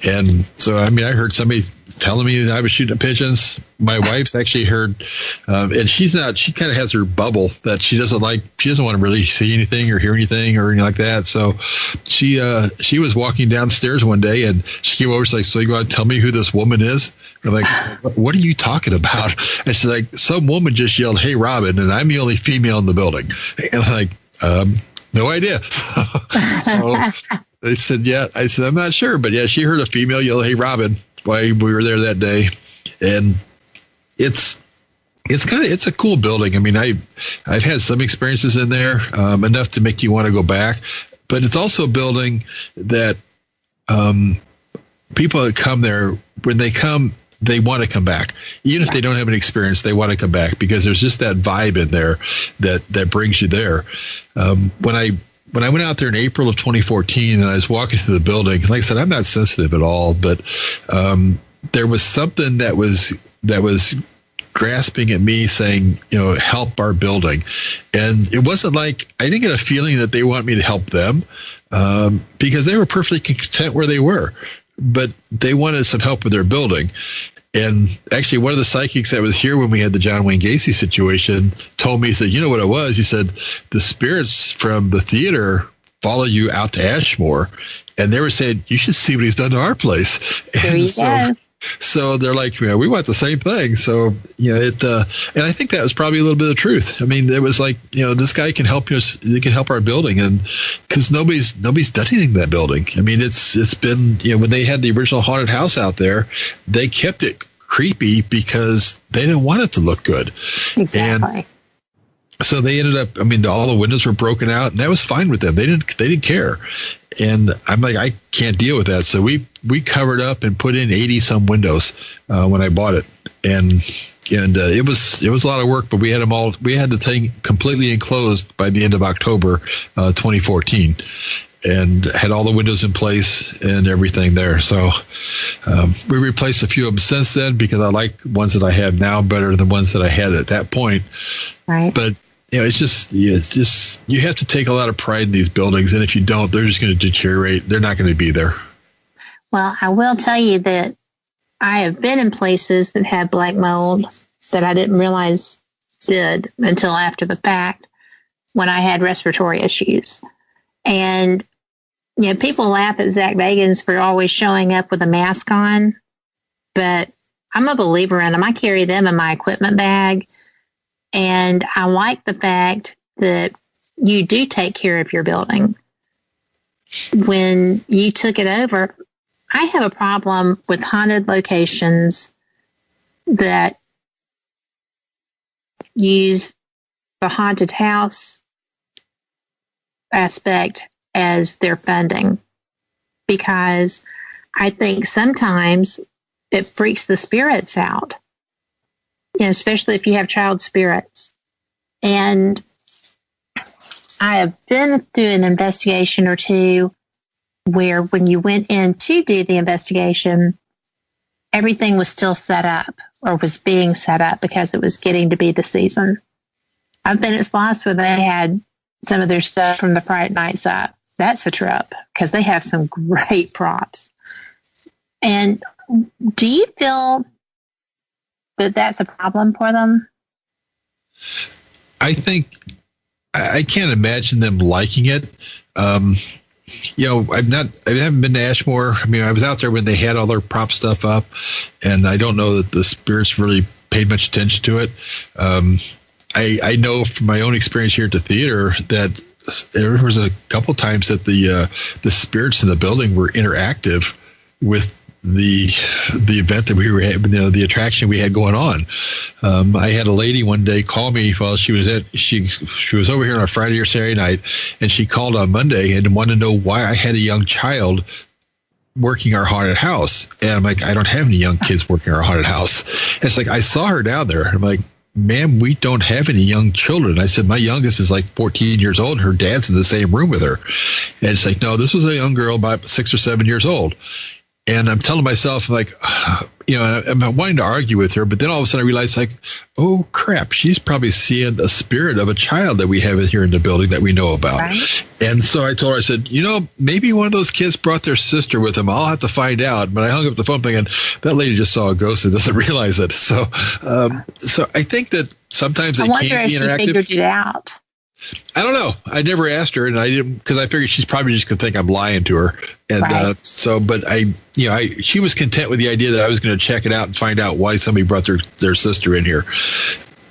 And so, I mean, I heard somebody telling me that I was shooting at pigeons. My wife's actually heard, and she kind of has her bubble that she doesn't want to really see anything or hear anything or anything like that. So she was walking downstairs one day, and she came over. She's like, so you want to tell me who this woman is? I'm like, what are you talking about? And she's like, some woman just yelled, hey, Robbin, and I'm the only female in the building. And I'm like, no idea. So they said, yeah. I said, I'm not sure. But yeah, she heard a female yell, hey, Robbin, while we were there that day. And it's a cool building. I mean, I've had some experiences in there, enough to make you want to go back. But it's also a building that people that come there, when they come, they want to come back. Even if they don't have an experience, they want to come back because there's just that vibe in there that brings you there. When I went out there in April of 2014 and I was walking through the building, like I said, I'm not sensitive at all, but there was something that was grasping at me saying, help our building. And it wasn't like, I didn't get a feeling that they want me to help them because they were perfectly content where they were, but they wanted some help with their building. And actually, one of the psychics that was here when we had the John Wayne Gacy situation told me, he said, you know what it was? He said, the spirits from the theater follow you out to Ashmore. And they were saying, you should see what he's done to our place. There you go. So they're like, we want the same thing. So, and I think that was probably a little bit of truth. I mean, it was like, this guy can help us. He can help our building. And because nobody's done anything to that building. I mean, it's been, when they had the original haunted house out there, they kept it creepy because they didn't want it to look good. Exactly. And so they ended up, all the windows were broken out, and that was fine with them. They didn't care. And I'm like, I can't deal with that. So we covered up and put in 80 some windows when I bought it. And it was a lot of work, but we had the thing completely enclosed by the end of October 2014, and had all the windows in place and everything there. So we replaced a few of them since then because I like ones that I have now better than the ones that I had at that point. Right. But it's just you have to take a lot of pride in these buildings, and if you don't, they're just going to deteriorate. They're not going to be there. Well, I will tell you that I have been in places that had black mold that I didn't realize did until after the fact when I had respiratory issues. And, people laugh at Zach Bagans for always showing up with a mask on, but I'm a believer in them. I carry them in my equipment bag. And I like the fact that you do take care of your building. When you took it over, I have a problem with haunted locations that use the haunted house aspect as their funding, because I think sometimes it freaks the spirits out. Especially if you have child spirits. And I have been through an investigation or two where when you went in to do the investigation, everything was still set up or was being set up because it was getting to be the season. I've been at spots where they had some of their stuff from the Fright Nights up. That's a trip because they have some great props. And do you feel that's a problem for them? I think I can't imagine them liking it. I haven't been to Ashmore. I was out there when they had all their prop stuff up, and I don't know that the spirits really paid much attention to it. I know from my own experience here at the theater that there was a couple times that the spirits in the building were interactive with the event that we were having, the attraction we had going on. I had a lady one day call me while she was over here on a Friday or Saturday night, and she called on Monday and wanted to know why I had a young child working our haunted house. And I'm like, I don't have any young kids working our haunted house. And it's like, I saw her down there. I'm like, ma'am, we don't have any young children. I said, my youngest is like 14 years old. Her dad's in the same room with her. And it's like, no, this was a young girl about 6 or 7 years old. And I'm telling myself, like, I'm wanting to argue with her, but then all of a sudden I realized, like, oh, crap, she's probably seeing the spirit of a child that we have here in the building that we know about. Right. And so I told her, I said, maybe one of those kids brought their sister with them. I'll have to find out. But I hung up the phone thinking, that lady just saw a ghost and doesn't realize it. So I think that sometimes it can be interactive. I wonder if she figured it out. I don't know. I never asked her, and I didn't, because I figured she's probably just going to think I'm lying to her. And right. But she was content with the idea that I was going to check it out and find out why somebody brought their sister in here.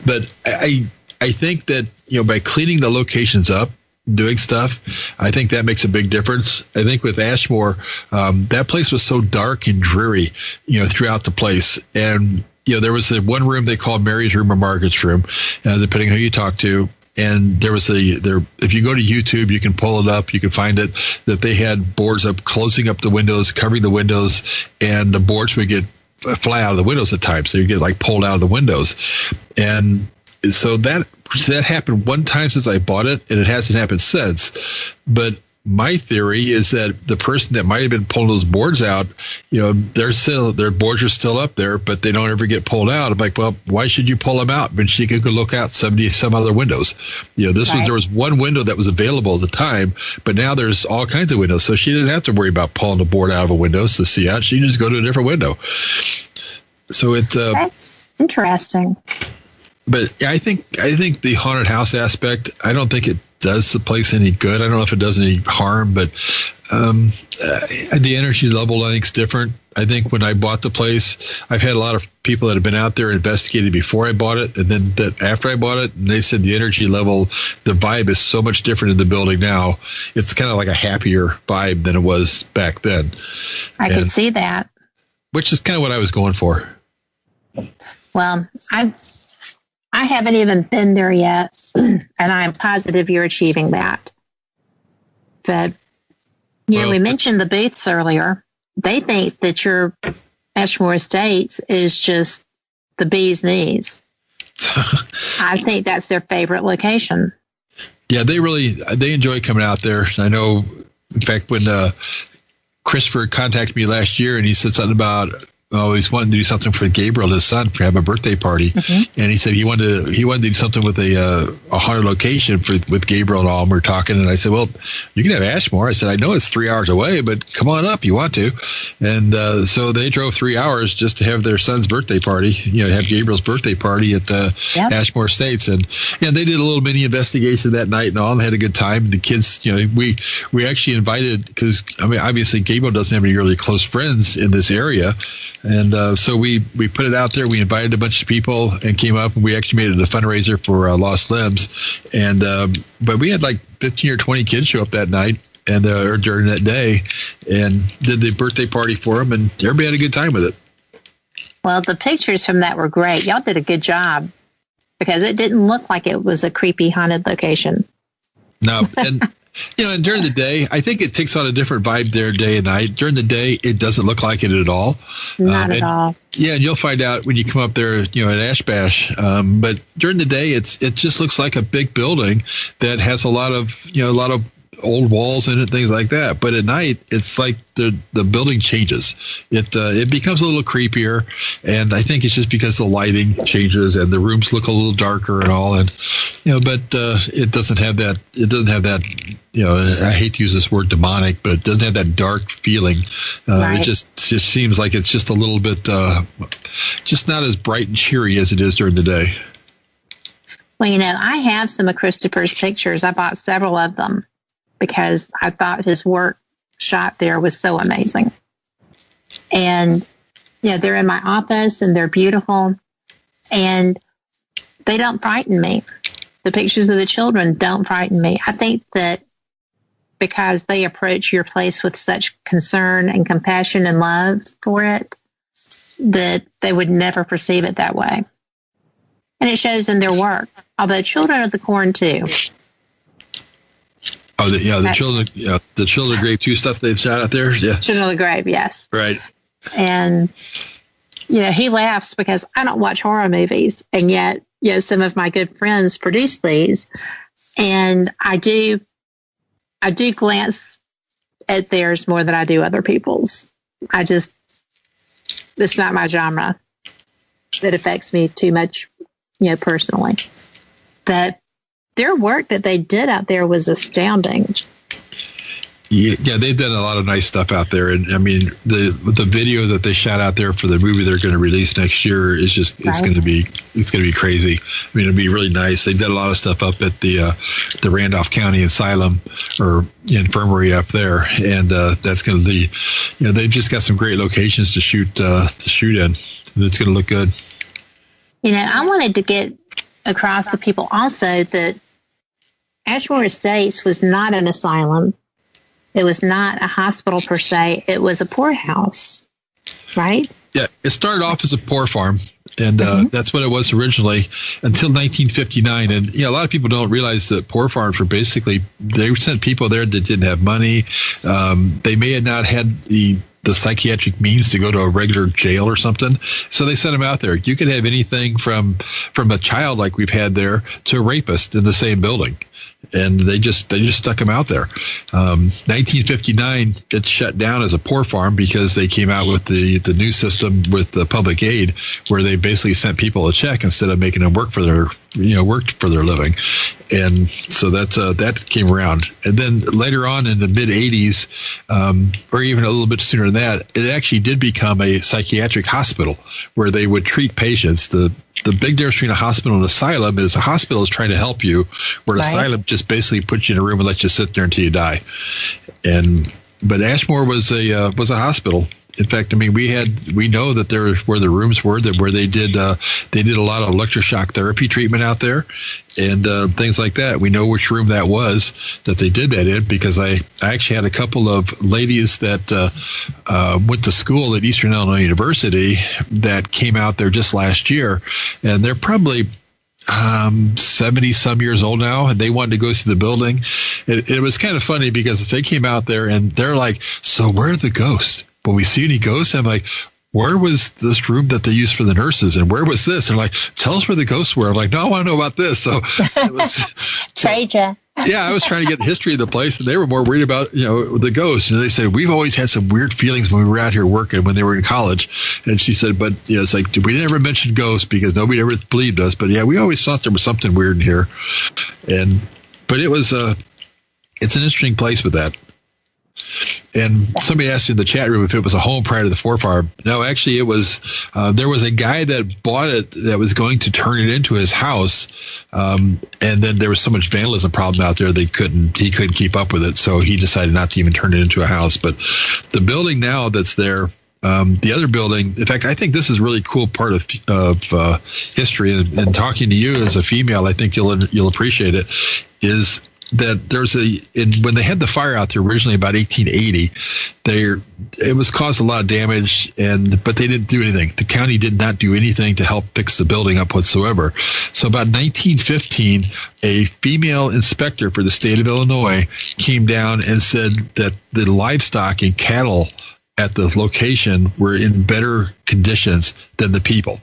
But I think that, by cleaning the locations up, doing stuff, I think that makes a big difference. I think with Ashmore, that place was so dark and dreary, throughout the place. And, there was the one room they called Mary's room or Margaret's room, depending on who you talk to. And there was if you go to YouTube, you can pull it up, you can find it, that they had boards up, closing up the windows, covering the windows, and the boards would fly out of the windows at times. So you get like pulled out of the windows. And so that happened one time since I bought it, and it hasn't happened since. But my theory is that the person that might have been pulling those boards out, their boards are still up there, but they don't ever get pulled out. I'm like, well, why should you pull them out when she could go look out 70 some other windows? There was one window that was available at the time, but now there's all kinds of windows. So she didn't have to worry about pulling the board out of a window to see out. She can just go to a different window. So that's interesting. But I think the haunted house aspect, I don't think it does the place any good. I don't know if it does any harm, but the energy level, I think, is different. I think when I bought the place, I've had a lot of people that have been out there and investigated before I bought it, and then after I bought it, and they said the energy level, the vibe is so much different in the building now. It's kind of like a happier vibe than it was back then. I can see that. Which is kind of what I was going for. Well, I haven't even been there yet, and I'm positive you're achieving that. But, we mentioned the booths earlier. They think that your Ashmore Estates is just the bee's knees. I think that's their favorite location. Yeah, they enjoy coming out there. I know, in fact, when Christopher contacted me last year and he said something about, he's wanting to do something for Gabriel, his son, for have a birthday party. Mm-hmm. And he said he wanted to do something with a haunted location with Gabriel and all. And we're talking, and I said, well, you can have Ashmore. I said, I know it's 3 hours away, but come on up, you want to. And so they drove 3 hours just to have their son's birthday party, have Gabriel's birthday party at Ashmore Estates. And they did a little mini investigation that night and all, and had a good time. The kids, we actually invited, because obviously Gabriel doesn't have any really close friends in this area. And so we put it out there. We invited a bunch of people and came up, and we actually made it a fundraiser for Lost Limbs. And but we had like 15 or 20 kids show up that night and or during that day, and did the birthday party for them, and everybody had a good time with it. Well, the pictures from that were great. Y'all did a good job, because it didn't look like it was a creepy haunted location. No, and and during the day, I think it takes on a different vibe there day and night. During the day, it doesn't look like it at all. Not at all. Yeah, and you'll find out when you come up there, at Ash Bash. But during the day, it just looks like a big building that has a lot of old walls in it, things like that. But at night, it's like the building changes. It becomes a little creepier, and I think it's just because the lighting changes and the rooms look a little darker and all. And but it doesn't have that. It doesn't have that. I hate to use this word demonic, but it doesn't have that dark feeling. Right. It just seems like it's just a little bit, just not as bright and cheery as it is during the day. Well, I have some of Christopher's pictures. I bought several of them, because I thought his work shot there was so amazing. And, they're in my office, and they're beautiful, and they don't frighten me. The pictures of the children don't frighten me. I think that because they approach your place with such concern and compassion and love for it, that they would never perceive it that way. And it shows in their work, although Children of the Corn too. Oh, the Children of the Grave 2 stuff they've shot out there. Yeah, Children of the Grave, yes. Right. And he laughs because I don't watch horror movies, and yet some of my good friends produce these, and I do glance at theirs more than I do other people's. It's not my genre. That affects me too much, personally. But their work that they did out there was astounding. Yeah, they've done a lot of nice stuff out there, and I mean the video that they shot out there for the movie they're going to release next year is just it's going to be crazy. I mean, it'll be really nice. They did a lot of stuff up at the Randolph County Asylum or Infirmary up there, and that's going to be they've just got some great locations to shoot in. It's going to look good. I wanted to get across to people also that Ashmore Estates was not an asylum. It was not a hospital per se. It was a poorhouse, right? Yeah, it started off as a poor farm, and that's what it was originally until 1959. And a lot of people don't realize that poor farms were basically, they sent people there that didn't have money. They may have not had the psychiatric means to go to a regular jail or something. So they sent them out there. You could have anything from a child like we've had there to a rapist in the same building. And they just stuck them out there. 1959, it shut down as a poor farm because they came out with the new system with the public aid, where they basically sent people a check instead of making them worked for their living. And so that came around. And then later on in the mid 80s, or even a little bit sooner than that, it actually did become a psychiatric hospital where they would treat patients. The big difference between a hospital and an asylum is a hospital is trying to help you, where an asylum just basically puts you in a room and lets you sit there until you die. But Ashmore was a hospital. In fact, I mean, we know that there where the rooms were where they did a lot of electroshock therapy treatment out there and things like that. We know which room that was that they did that in, because I actually had a couple of ladies that went to school at Eastern Illinois University that came out there just last year, and they're probably 70 some years old now, and they wanted to go see the building. It was kind of funny because they came out there and they're like, "So where are the ghosts? Will we see any ghosts?" I'm like, "Where was this room that they used for the nurses? And where was this?" And they're like, "Tell us where the ghosts were." I'm like, "No, I want to know about this." So it was, yeah, I was trying to get the history of the place, and they were more worried about, the ghosts. And they said, "We've always had some weird feelings when we were out here working when they were in college." And she said, "But it's like, we never mentioned ghosts because nobody ever believed us. But yeah, we always thought there was something weird in here." But it was it's an interesting place with that. And somebody asked in the chat room if it was a home prior to the Ford farm. No, actually it was, there was a guy that bought it that was going to turn it into his house. And then there was so much vandalism problem out there, he couldn't keep up with it. So he decided not to even turn it into a house. But the building now that's there, the other building, in fact, I think this is a really cool part of history, and talking to you as a female, I think you'll appreciate it, is that when they had the fire out there originally about 1880, it was caused a lot of damage, but they didn't do anything. The county did not do anything to help fix the building up whatsoever. So about 1915, a female inspector for the state of Illinois came down and said that the livestock and cattle at the location were in better conditions than the people.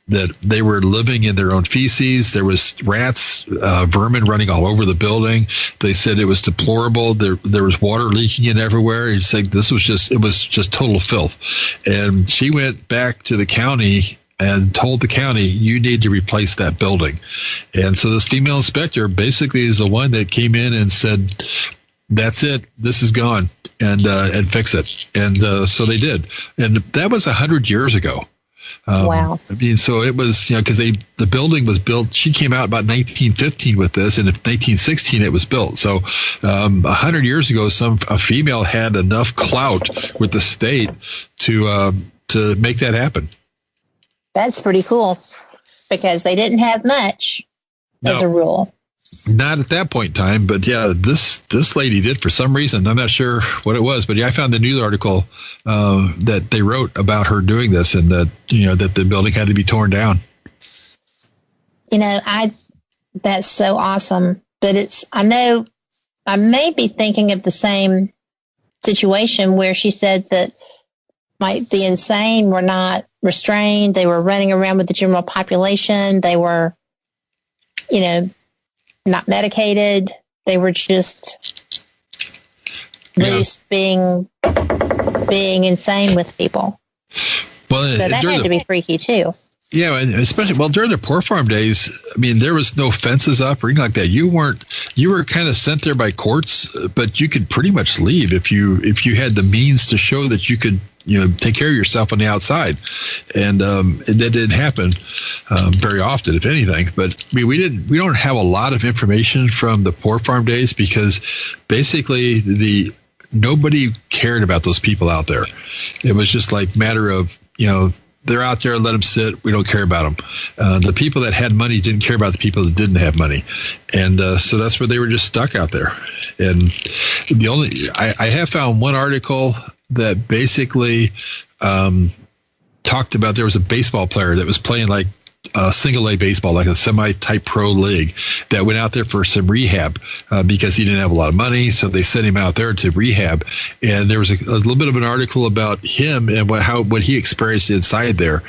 That they were living in their own feces. There was rats, vermin running all over the building. They said it was deplorable. There was water leaking in everywhere. He said it was just total filth. And she went back to the county and told the county, "You need to replace that building." And so this female inspector basically is the one that came in and said, "That's it. This is gone, and fix it." And so they did. And that was 100 years ago. Wow. I mean, so it was, because the building was built, she came out about 1915 with this, and in 1916 it was built. So 100 years ago, a female had enough clout with the state to make that happen. That's pretty cool, because they didn't have much as a rule. Not at that point in time, but yeah, this lady did for some reason. I'm not sure what it was, but yeah, I found the news article that they wrote about her doing this, and that that the building had to be torn down. That's so awesome. But I I may be thinking of the same situation where she said that the insane were not restrained. They were running around with the general population. They were, not medicated. They were just loose, being insane with people. Well, so that had to be freaky too. Yeah, and especially during the poor farm days, I mean, there was no fences up or anything like that. You were kind of sent there by courts, but you could pretty much leave if you had the means to show that you could take care of yourself on the outside, and that didn't happen very often, if anything. But I mean, we don't have a lot of information from the poor farm days because basically nobody cared about those people out there. It was just like matter of they're out there, let them sit. We don't care about them. The people that had money didn't care about the people that didn't have money. And so that's where they were just stuck out there. And I have found one article that basically talked about, there was a baseball player that was playing like single A baseball, like a semi-type pro league, that went out there for some rehab because he didn't have a lot of money. So they sent him out there to rehab. And there was a little bit of an article about him and what he experienced inside there.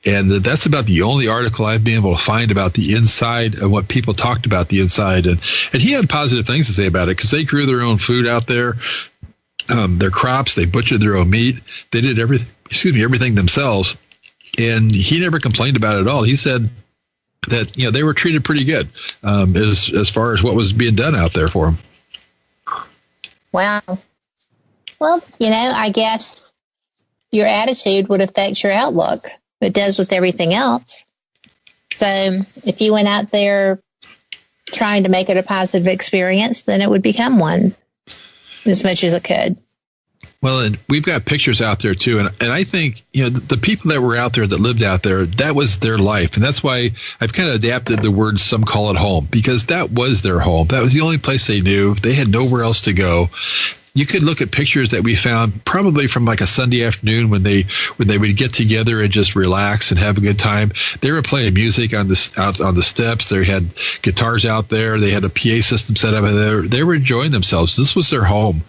And that's about the only article I've been able to find about the inside and what people talked about the inside. And he had positive things to say about it because they grew their own food out there, their crops, they butchered their own meat. They did everything themselves. And he never complained about it at all. He said that, they were treated pretty good as far as what was being done out there for him. Wow. Well, I guess your attitude would affect your outlook. It does with everything else. So if you went out there trying to make it a positive experience, then it would become one as much as it could. Well, and we've got pictures out there too. And I think, the people that were out there, that lived out there, that was their life. And that's why I've kind of adapted the word, some call it home, because that was their home. That was the only place they knew. They had nowhere else to go. You could look at pictures that we found probably from like a Sunday afternoon when they would get together and just relax and have a good time. They were playing music out on the steps. They had guitars out there. They had a PA system set up there. They were enjoying themselves. This was their home.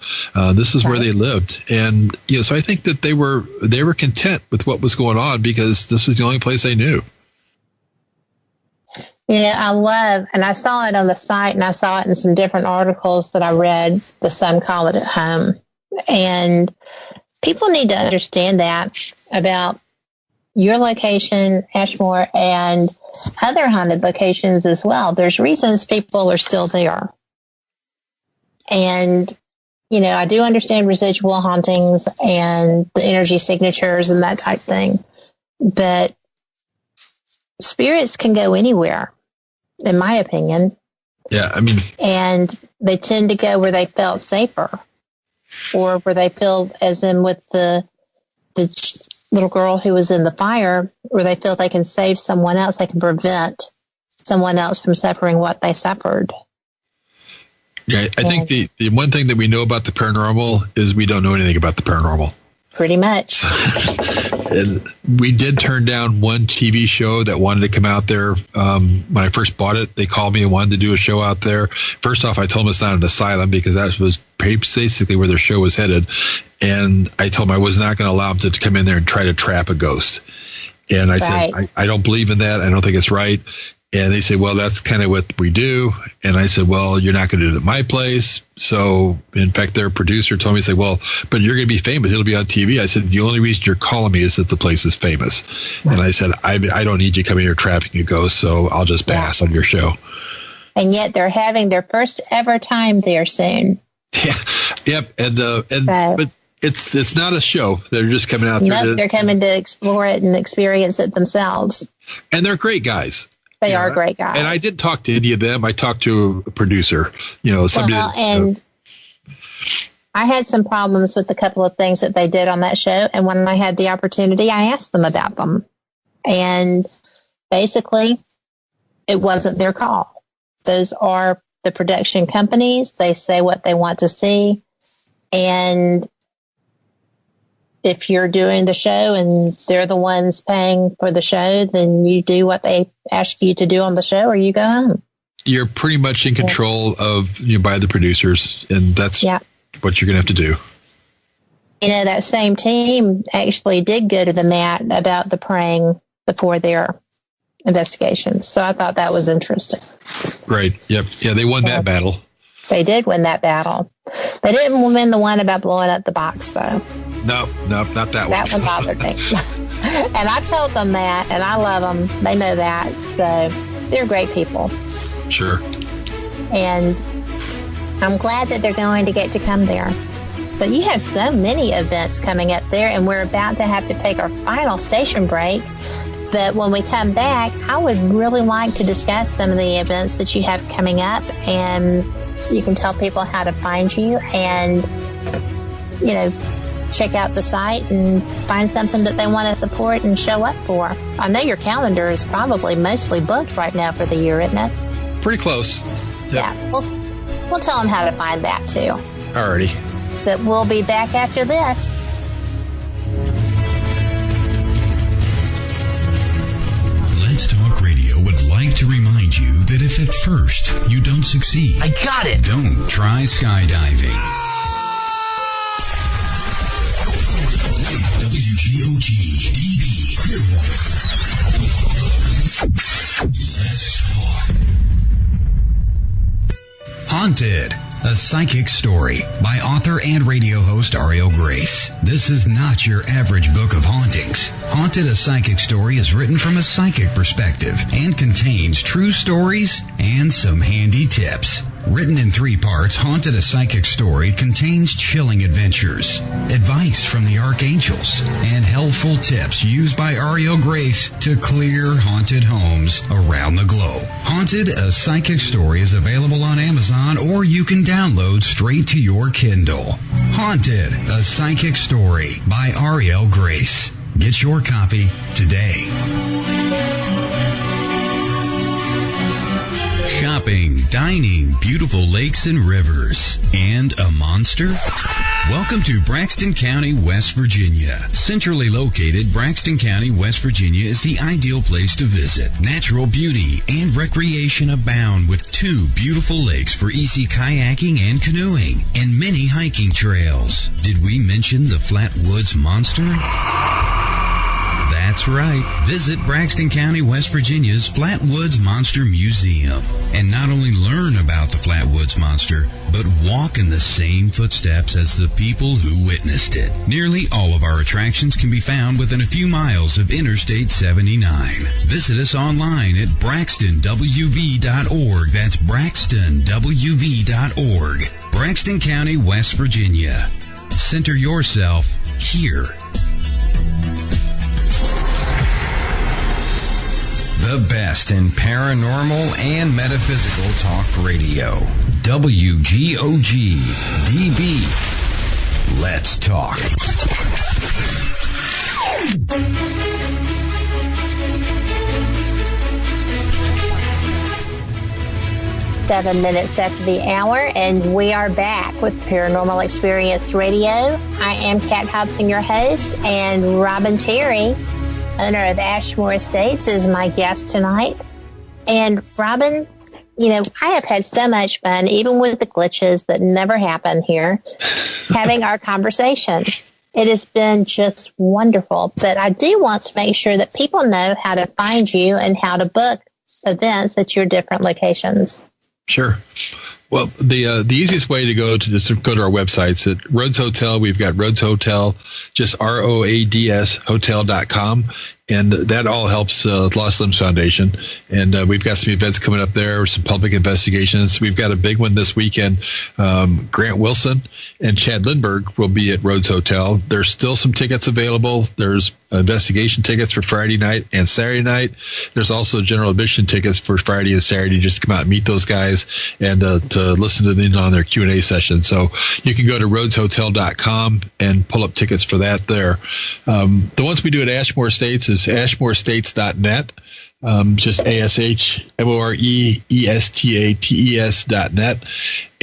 This is where they lived. And so I think that they were content with what was going on because this was the only place they knew. Yeah, I love, and I saw it on the site, and I saw it in some different articles that I read, the Some Call It at Home. And people need to understand that about your location, Ashmore, and other haunted locations as well. There's reasons people are still there. And, I do understand residual hauntings and the energy signatures and that type thing. But spirits can go anywhere, in my opinion. Yeah, I mean, and they tend to go where they felt safer, or where they feel, as in with the little girl who was in the fire, where they feel they can save someone else, they can prevent someone else from suffering what they suffered. Yeah, I think the one thing that we know about the paranormal is we don't know anything about the paranormal. Pretty much. And we did turn down one TV show that wanted to come out there. When I first bought it, they called me and wanted to do a show out there. First off, I told them it's not an asylum because that was basically where their show was headed. And I told them I was not going to allow them to come in there and try to trap a ghost. And I said, I don't believe in that. I don't think it's right. And they said, well, that's kind of what we do. And I said, well, you're not going to do it at my place. So, in fact, their producer told me, he said, well, but you're going to be famous. It'll be on TV. I said, the only reason you're calling me is that the place is famous. And I said, I don't need you coming here trapping a ghost, so I'll just pass on your show. And yet they're having their first ever time there soon. Yeah. Yep. But it's not a show. They're just coming out there. Nope, they're coming to explore it and experience it themselves. And they're great guys. They are great guys. And I didn't talk to any of them. I talked to a producer, somebody. I had some problems with a couple of things that they did on that show. And when I had the opportunity, I asked them about them. And basically, it wasn't their call. Those are the production companies. They say what they want to see. And if you're doing the show and they're the ones paying for the show, then you do what they ask you to do on the show or you go home. you're pretty much in control of by the producers, and that's what you're going to have to do. That same team actually did go to the mat about the praying before their investigations. So I thought that was interesting. Right. Yep. Yeah, they won that battle. They did win that battle. They didn't win the one about blowing up the box, though. No, not that one. That one bothered me. And I told them that, and I love them. They know that. So they're great people. Sure. And I'm glad that they're going to get to come there. But you have so many events coming up there, and we're about to have to take our final station break. But when we come back, I would really like to discuss some of the events that you have coming up, and you can tell people how to find you and, check out the site and find something that they want to support and show up for. I know your calendar is probably mostly booked right now for the year, isn't it? Pretty close. Yep. Yeah. We'll tell them how to find that, too. Alrighty. But we'll be back after this. Let's Talk Radio would like to remind you that if at first you don't succeed, I got it. Don't try skydiving. WGOG DB Let's talk. Haunted, a psychic story by author and radio host Ariel Grace. This is not your average book of hauntings. Haunted, a psychic story is written from a psychic perspective and contains true stories and some handy tips. Written in 3 parts, Haunted, a Psychic Story contains chilling adventures, advice from the archangels, and helpful tips used by Ariel Grace to clear haunted homes around the globe. Haunted, a Psychic Story is available on Amazon, or you can download straight to your Kindle. Haunted, a Psychic Story by Ariel Grace. Get your copy today. Shopping, dining, beautiful lakes and rivers, and a monster? Welcome to Braxton County, West Virginia. Centrally located, Braxton County, West Virginia is the ideal place to visit. Natural beauty and recreation abound with 2 beautiful lakes for easy kayaking and canoeing, and many hiking trails. Did we mention the Flatwoods Monster? That's right. Visit Braxton County, West Virginia's Flatwoods Monster Museum and not only learn about the Flatwoods Monster, but walk in the same footsteps as the people who witnessed it. Nearly all of our attractions can be found within a few miles of Interstate 79. Visit us online at braxtonwv.org. That's braxtonwv.org. Braxton County, West Virginia. Center yourself here. The best in paranormal and metaphysical talk radio. WGOG DB. Let's talk. 7 minutes after the hour, and we are back with Paranormal Experienced Radio. I am Kat Hobson, your host, and Robbin Terry, owner of Ashmore Estates, is my guest tonight. And Robbin, I have had so much fun, even with the glitches that never happen here, having our conversation. It has been just wonderful. But I do want to make sure that people know how to find you and how to book events at your different locations. Sure. Well, the easiest way to go to our websites at Rhodes Hotel. We've got Rhodes Hotel, just ROADS hotel.com. And that all helps Lost Limbs Foundation. And we've got some events coming up there, some public investigations. We've got a big one this weekend. Grant Wilson and Chad Lindbergh will be at Rhodes Hotel. There's still some tickets available. There's investigation tickets for Friday night and Saturday night. There's also general admission tickets for Friday and Saturday, just to come out and meet those guys and to listen to them on their Q&A session. So you can go to rhodeshotel.com and pull up tickets for that there. The ones we do at Ashmore Estates is ashmorestates.net. Just ASHMOREESTATES.net.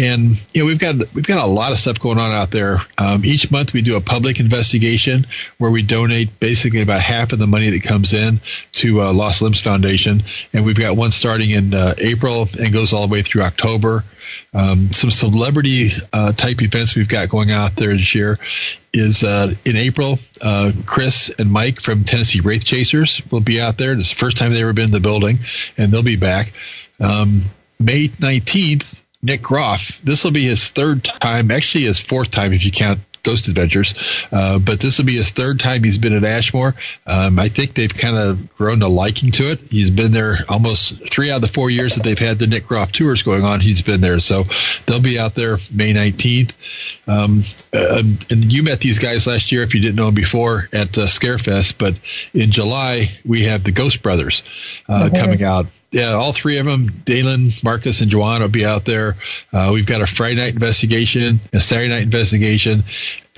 And we've got a lot of stuff going on out there. Each month we do a public investigation where we donate basically about half of the money that comes in to Lost Limbs Foundation, and we've got one starting in April and goes all the way through October. Some celebrity type events we've got going out there this year is in April. Chris and Mike from Tennessee Wraith Chasers will be out there. It's the first time they've ever been in the building, and they'll be back. May 19th, Nick Groff. This will be his third time, actually his fourth time if you count Ghost Adventures, but this will be his third time he's been at Ashmore. I think they've kind of grown a liking to it. He's been there almost 3 out of the 4 years that they've had the Nick Groff tours going on. He's been there, so they'll be out there May 19th. And you met these guys last year if you didn't know them before at Scarefest, but in July we have the Ghost Brothers coming out. Yeah, all three of them, Dalen, Marcus, and Joanna will be out there. We've got a Friday night investigation, a Saturday night investigation,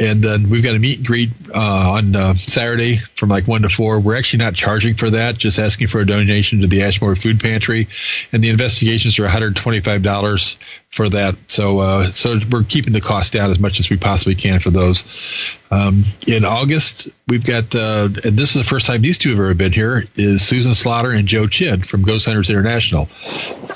and then we've got a meet and greet on Saturday from like 1 to 4. We're actually not charging for that, just asking for a donation to the Ashmore Food Pantry. And the investigations are $125 for that. So we're keeping the cost down as much as we possibly can for those. In August, we've got, and this is the first time these two have ever been here, is Susan Slaughter and Joe Chin from Ghost Hunters International.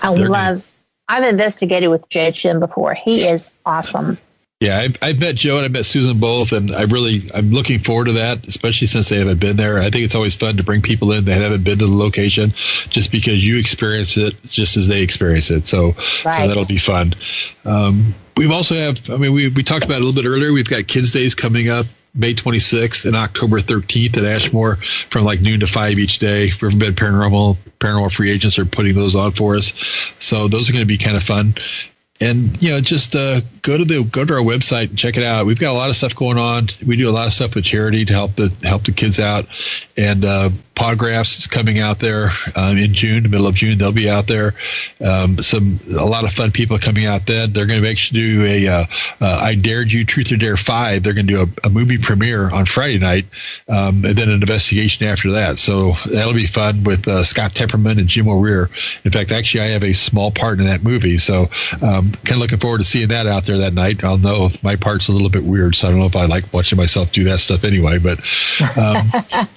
I've investigated with Joe Chin before. He is awesome. Yeah, I've met Joe and I've met Susan both, and I'm looking forward to that, especially since they haven't been there. I think it's always fun to bring people in that haven't been to the location, just because you experience it just as they experience it. So that'll be fun. We've also we talked about it a little bit earlier. We've got Kids Days coming up May 26th and October 13th at Ashmore from like noon to 5 each day. Riverbed Paranormal free agents are putting those on for us. So those are going to be kind of fun. And, just go to our website and check it out. We've got a lot of stuff going on. We do a lot of stuff with charity to help the kids out. And Podgraphs is coming out there in June, the middle of June. They'll be out there. A lot of fun people coming out then. They're going to actually do a I Dared You Truth or Dare 5. They're going to do a movie premiere on Friday night, and then an investigation after that. So that'll be fun with Scott Temperman and Jim O'Rear. In fact, actually, I have a small part in that movie. So kind of looking forward to seeing that out there that night. I'll know my part's a little bit weird, so I don't know if I like watching myself do that stuff anyway. But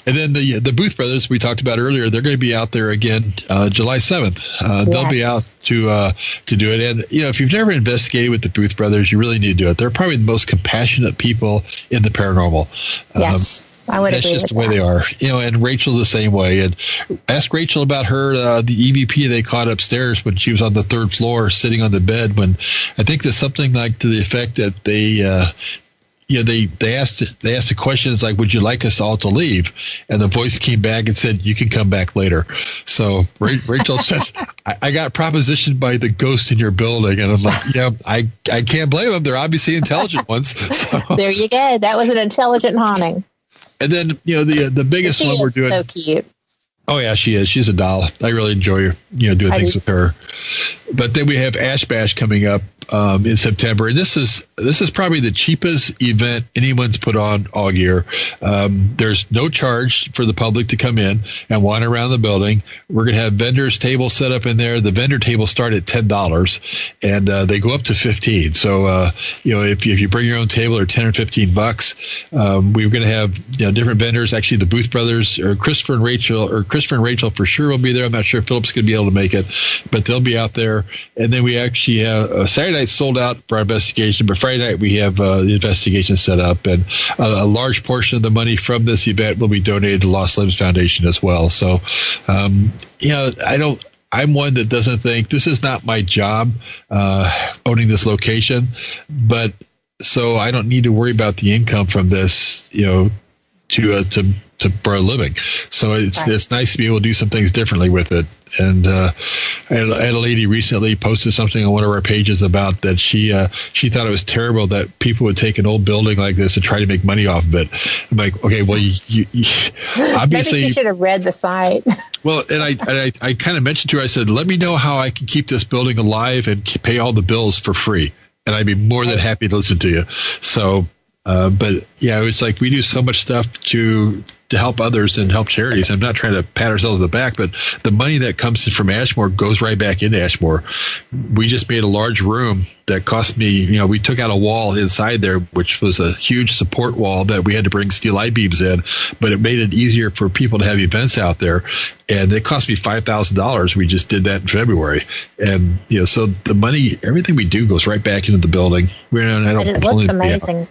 and then the Booth Brothers we talked about earlier, they're going to be out there again July 7th. They'll be out to do it. And if you've never investigated with the Booth Brothers, you really need to do it. They're probably the most compassionate people in the paranormal. Yes. I would agree. That's just the way they are, and Rachel's the same way. And ask Rachel about her, the EVP they caught upstairs when she was on the 3rd floor sitting on the bed, when I think there's something like to the effect that they asked a question. It's like, would you like us all to leave? And the voice came back and said, you can come back later. So Rachel said, I got propositioned by the ghost in your building. And I'm like, I can't blame them. They're obviously intelligent ones. So. There you go. That was an intelligent haunting. And then, the biggest one we're doing. So cute. Oh yeah, she is. She's a doll. I really enjoy doing things with her. But then we have Ash Bash coming up in September, and this is probably the cheapest event anyone's put on all year. There's no charge for the public to come in and wander around the building. We're going to have vendors' tables set up in there. The vendor tables start at $10, and they go up to $15. So if you bring your own table, or $10 or $15, we're going to have different vendors. Actually, the Booth Brothers, or Christopher and Rachel for sure will be there. I'm not sure if Philip's going to be able to make it, but they'll be out there. And then we actually have Saturday night sold out for our investigation, but Friday night we have the investigation set up, and a large portion of the money from this event will be donated to Lost Limbs Foundation as well. So, I'm one that doesn't think this is not my job, owning this location, but so I don't need to worry about the income from this, for a living. So it's nice to be able to do some things differently with it. And I had a lady recently posted something on one of our pages about that she thought it was terrible that people would take an old building like this and try to make money off of it. I'm like, okay, well, you obviously maybe she should have read the site. Well, and I kind of mentioned to her, I said, let me know how I can keep this building alive and pay all the bills for free, and I'd be more than happy to listen to you. So. But yeah, it's like we do so much stuff to to help others and help charities. I'm not trying to pat ourselves on the back, but the money that comes from Ashmore goes right back into Ashmore. We just made a large room that cost me, we took out a wall inside there, which was a huge support wall that we had to bring steel I-beams in, but it made it easier for people to have events out there. And it cost me $5,000. We just did that in February. And, so the money, everything we do goes right back into the building. It looks amazing.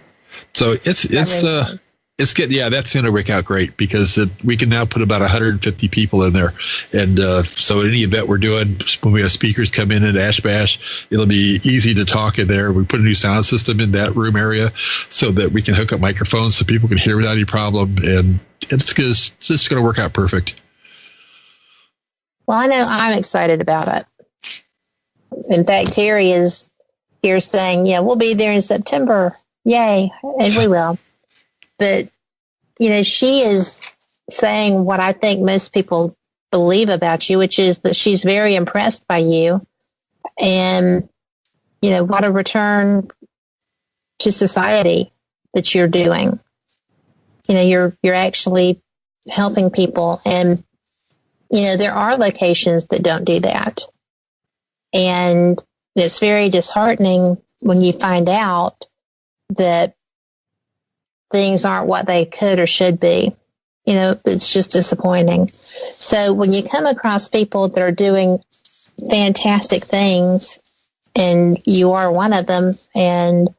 So it's good. Yeah, that's going to work out great because we can now put about 150 people in there. And so any event we're doing, when we have speakers come in at Ash Bash, it'll be easy to talk in there. We put a new sound system in that room area so that we can hook up microphones so people can hear without any problem. And it's just going to work out perfect. Well, I know I'm excited about it. In fact, Terry is here saying, we'll be there in September. Yay. And we will. But, she is saying what I think most people believe about you, which is that she's very impressed by you. And, what a return to society that you're doing. You're actually helping people. And, there are locations that don't do that. And it's very disheartening when you find out that things aren't what they could or should be. It's just disappointing. So when you come across people that are doing fantastic things, and you are one of them, and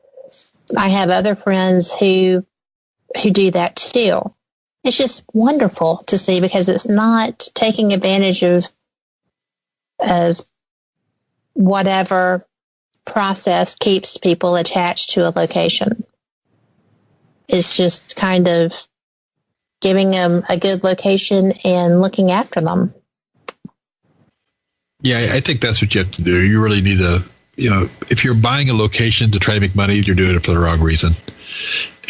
I have other friends who do that too. It's just wonderful to see because it's not taking advantage of whatever process keeps people attached to a location. It's just kind of giving them a good location and looking after them. Yeah, I think that's what you have to do. You really need to, if you're buying a location to try to make money, you're doing it for the wrong reason.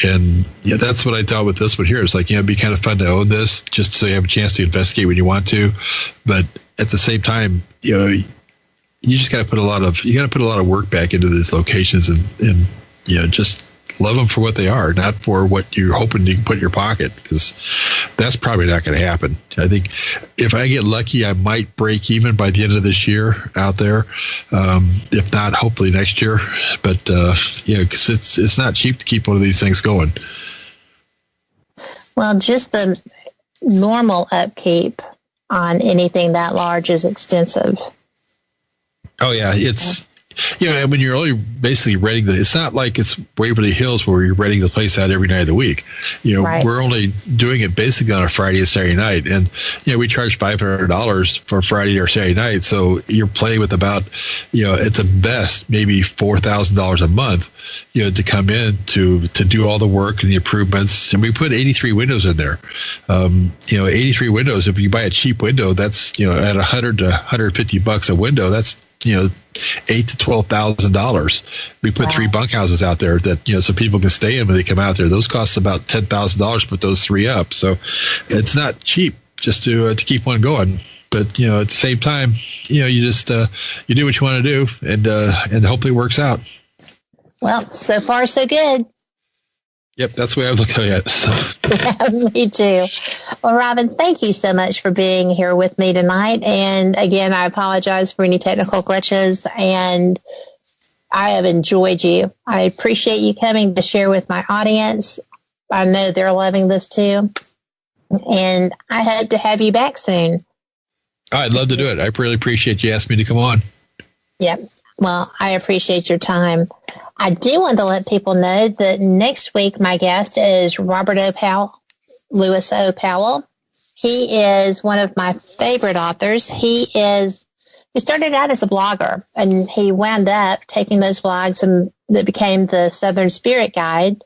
And that's what I thought with this one here. It's like, it'd be kind of fun to own this just so you have a chance to investigate when you want to. But at the same time, you just got to put a lot of work back into these locations and just love them for what they are, not for what you're hoping you can put in your pocket, because that's probably not going to happen. I think if I get lucky, I might break even by the end of this year out there. If not, hopefully next year. But because it's not cheap to keep one of these things going. Well, just the normal upkeep on anything that large is extensive. Oh yeah, it's. And when you're only basically renting it's not like it's Waverly Hills where you're renting the place out every night of the week. Right. We're only doing it basically on a Friday and Saturday night. And, we charge $500 for Friday or Saturday night. So you're playing with about, at the best, maybe $4,000 a month, to come in to do all the work and the improvements. And we put 83 windows in there. 83 windows. If you buy a cheap window, that's, at $100 to $150 a window, that's, $8,000 to $12,000. We put 3 bunkhouses out there that so people can stay in when they come out there. Those cost about $10,000 to put those 3 up. So it's not cheap just to keep one going. But at the same time, you just you do what you want to do, and hopefully it works out. Well, so far so good. Yep, that's the way I look at it. So. Yeah, me too. Well, Robbin, thank you so much for being here with me tonight. And again, I apologize for any technical glitches, and I have enjoyed you. I appreciate you coming to share with my audience. I know they're loving this too. And I hope to have you back soon. I'd love to do it. I really appreciate you asking me to come on. Yep. Well, I appreciate your time. I do want to let people know that next week my guest is Robert O. Powell, Lewis O. Powell. He is one of my favorite authors. He started out as a blogger, and he wound up taking those blogs and that became the Southern Spirit Guide,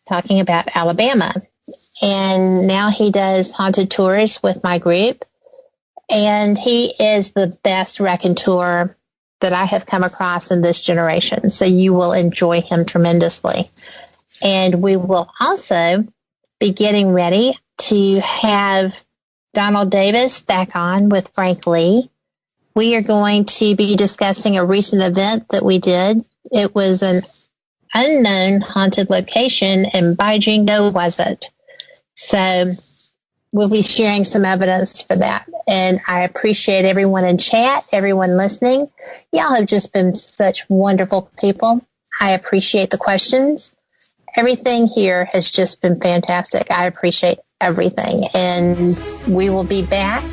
talking about Alabama. And now he does haunted tours with my group. And he is the best raconteur that I have come across in this generation. So you will enjoy him tremendously. And we will also be getting ready to have Donald Davis back on with Frank Lee. We are going to be discussing a recent event that we did. It was an unknown haunted location, and by jingo was it. So we'll be sharing some evidence for that. And I appreciate everyone in chat, everyone listening. Y'all have just been such wonderful people. I appreciate the questions. Everything here has just been fantastic. I appreciate everything. And we will be back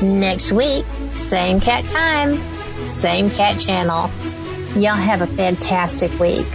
next week. Same cat time, same cat channel. Y'all have a fantastic week.